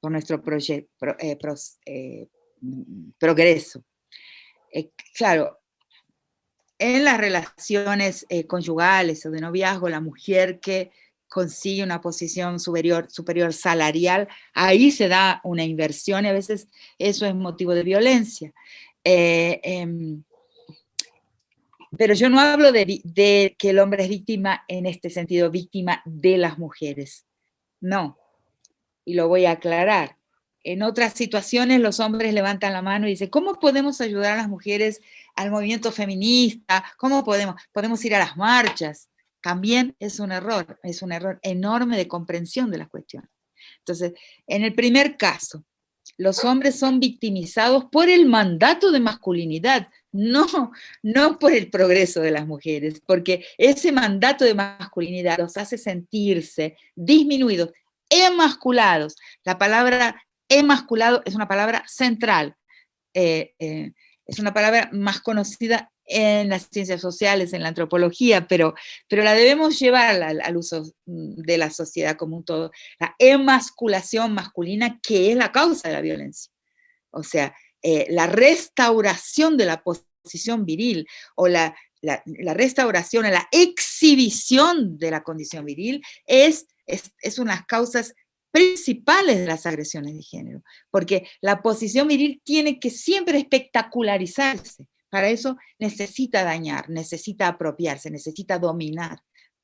progreso. Claro, en las relaciones conyugales o de noviazgo, la mujer que consigue una posición superior salarial, ahí se da una inversión y a veces eso es motivo de violencia. Pero yo no hablo de que el hombre es víctima en este sentido, víctima de las mujeres. No, y lo voy a aclarar. En otras situaciones los hombres levantan la mano y dicen, ¿cómo podemos ayudar a las mujeres al movimiento feminista? ¿Cómo podemos ir a las marchas? También es un error enorme de comprensión de la cuestión. Entonces, en el primer caso, los hombres son victimizados por el mandato de masculinidad, no por el progreso de las mujeres, porque ese mandato de masculinidad los hace sentirse disminuidos, emasculados. La palabra emasculado es una palabra central, es una palabra más conocida en las ciencias sociales, en la antropología, pero la debemos llevar al uso de la sociedad como un todo. La emasculación masculina, que es la causa de la violencia. O sea, la restauración de la posición viril o la restauración, la exhibición de la condición viril es una de las causas principales de las agresiones de género, porque la posición viril tiene que siempre espectacularizarse. Para eso necesita dañar, necesita apropiarse, necesita dominar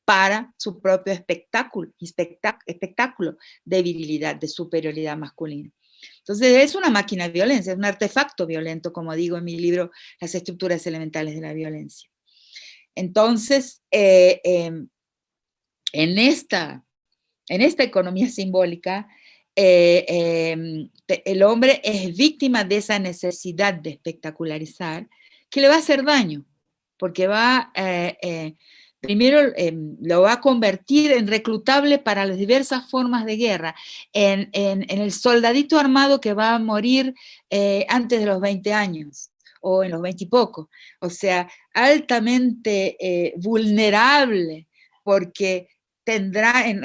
para su propio espectáculo de virilidad, de superioridad masculina. Entonces es una máquina de violencia, es un artefacto violento, como digo en mi libro, Las estructuras elementales de la violencia. Entonces, en esta economía simbólica, el hombre es víctima de esa necesidad de espectacularizar, que le va a hacer daño, porque primero lo va a convertir en reclutable para las diversas formas de guerra, en el soldadito armado que va a morir antes de los 20 años, o en los 20 y poco, o sea, altamente vulnerable, porque tendrá en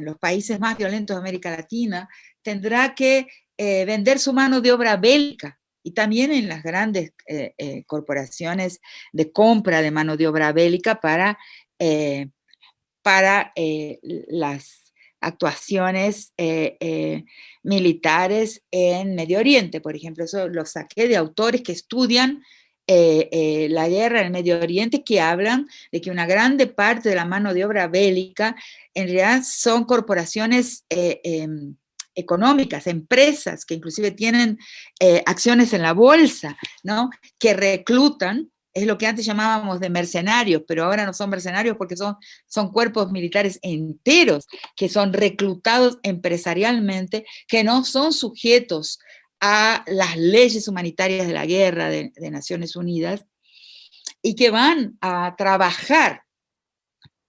los países más violentos de América Latina, tendrá que vender su mano de obra bélica, y también en las grandes corporaciones de compra de mano de obra bélica para las actuaciones militares en Medio Oriente, por ejemplo. Eso lo saqué de autores que estudian la guerra en el Medio Oriente, que hablan de que una grande parte de la mano de obra bélica en realidad son corporaciones económicas, empresas que inclusive tienen acciones en la bolsa, ¿no? Que reclutan, es lo que antes llamábamos de mercenarios, pero ahora no son mercenarios porque son cuerpos militares enteros que son reclutados empresarialmente, que no son sujetos a las leyes humanitarias de la guerra de Naciones Unidas, y que van a trabajar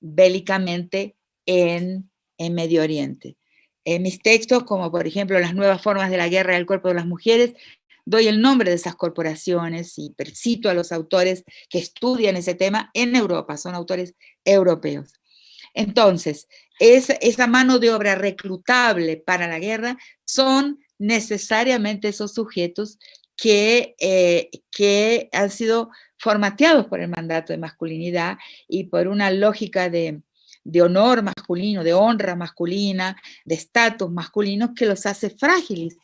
bélicamente en Medio Oriente. En mis textos, como por ejemplo Las nuevas formas de la guerra del cuerpo de las mujeres, doy el nombre de esas corporaciones y cito a los autores que estudian ese tema en Europa, son autores europeos. Entonces, esa mano de obra reclutable para la guerra son necesariamente esos sujetos que han sido formateados por el mandato de masculinidad y por una lógica de honor masculino, de honra masculina, de estatus masculino, que los hace frágiles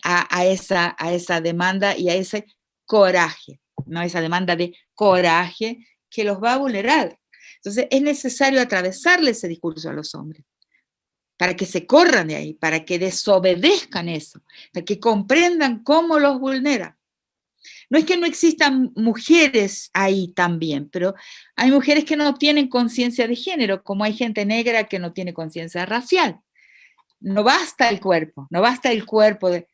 a esa demanda y a ese coraje, ¿no? Esa demanda de coraje que los va a vulnerar. Entonces es necesario atravesarle ese discurso a los hombres, para que se corran de ahí, para que desobedezcan eso, para que comprendan cómo los vulnera. No es que no existan mujeres ahí también, pero hay mujeres que no tienen conciencia de género, como hay gente negra que no tiene conciencia racial. No basta el cuerpo, no basta el cuerpo de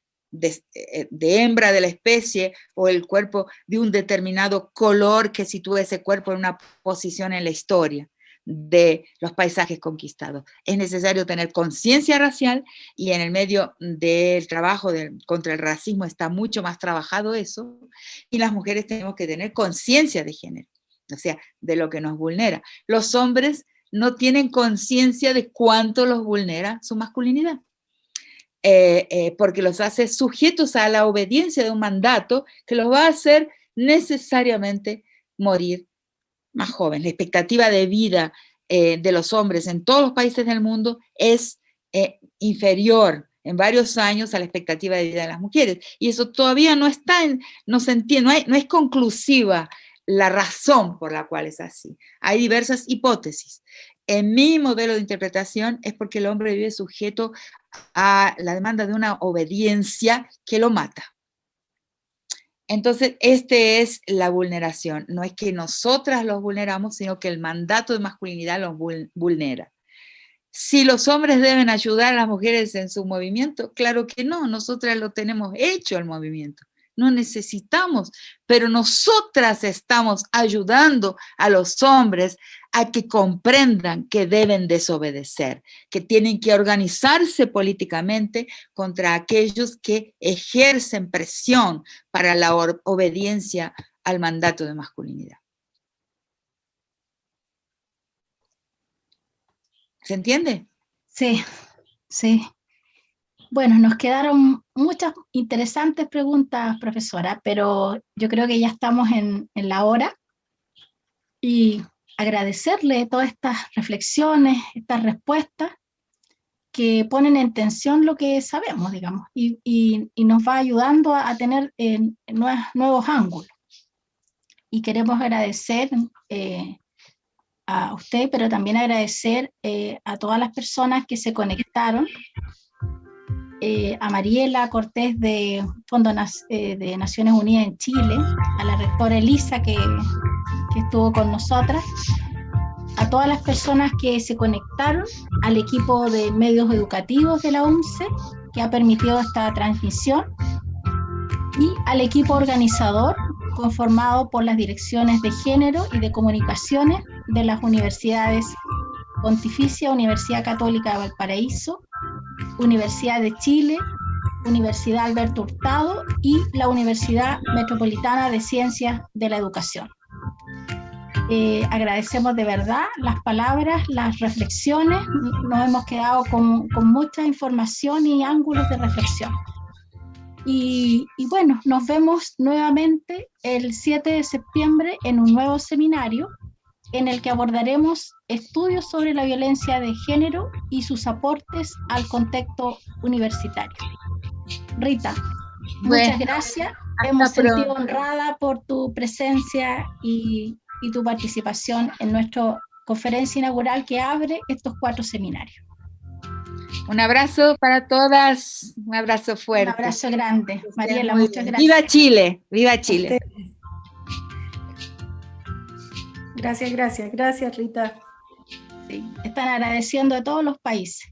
hembra de la especie o el cuerpo de un determinado color que sitúa ese cuerpo en una posición en la historia. de los paisajes conquistados. Es necesario tener conciencia racial, y en el medio del trabajo contra el racismo está mucho más trabajado eso, y las mujeres tenemos que tener conciencia de género, o sea, de lo que nos vulnera. Los hombres no tienen conciencia de cuánto los vulnera su masculinidad, porque los hace sujetos a la obediencia de un mandato que los va a hacer necesariamente morir más jóvenes. La expectativa de vida de los hombres en todos los países del mundo es inferior en varios años a la expectativa de vida de las mujeres. Y eso todavía no está no se entiende, no es conclusiva la razón por la cual es así. Hay diversas hipótesis. En mi modelo de interpretación es porque el hombre vive sujeto a la demanda de una obediencia que lo mata. Entonces, esta es la vulneración. No es que nosotras los vulneramos, sino que el mandato de masculinidad los vulnera. Si los hombres deben ayudar a las mujeres en su movimiento, claro que no, nosotras lo tenemos hecho el movimiento. No necesitamos, pero nosotras estamos ayudando a los hombres a que comprendan que deben desobedecer, que tienen que organizarse políticamente contra aquellos que ejercen presión para la obediencia al mandato de masculinidad. ¿Se entiende? Sí, sí. Bueno, nos quedaron muchas interesantes preguntas, profesora, pero yo creo que ya estamos en la hora, y agradecerle todas estas reflexiones, estas respuestas que ponen en tensión lo que sabemos, digamos, y nos va ayudando a tener nuevos ángulos. Y queremos agradecer a usted, pero también agradecer a todas las personas que se conectaron, a Mariela Cortés de Fondo de Naciones Unidas en Chile, a la rectora Elisa que estuvo con nosotras, a todas las personas que se conectaron, al equipo de medios educativos de la UNCE que ha permitido esta transmisión, y al equipo organizador conformado por las direcciones de género y de comunicaciones de las universidades Pontificia Universidad Católica de Valparaíso, Universidad de Chile, Universidad Alberto Hurtado y la Universidad Metropolitana de Ciencias de la Educación. Agradecemos de verdad las palabras, las reflexiones, nos hemos quedado con mucha información y ángulos de reflexión. Y bueno, nos vemos nuevamente el 7 de septiembre en un nuevo seminario en el que abordaremos estudios sobre la violencia de género y sus aportes al contexto universitario. Rita, muchas gracias. Hemos sentido honrada por tu presencia y tu participación en nuestra conferencia inaugural que abre estos 4 seminarios. Un abrazo para todas, un abrazo fuerte. Un abrazo grande. Mariela, muchas gracias. ¡Viva Chile! ¡Viva Chile! Gracias, Rita. Sí, están agradeciendo a todos los países.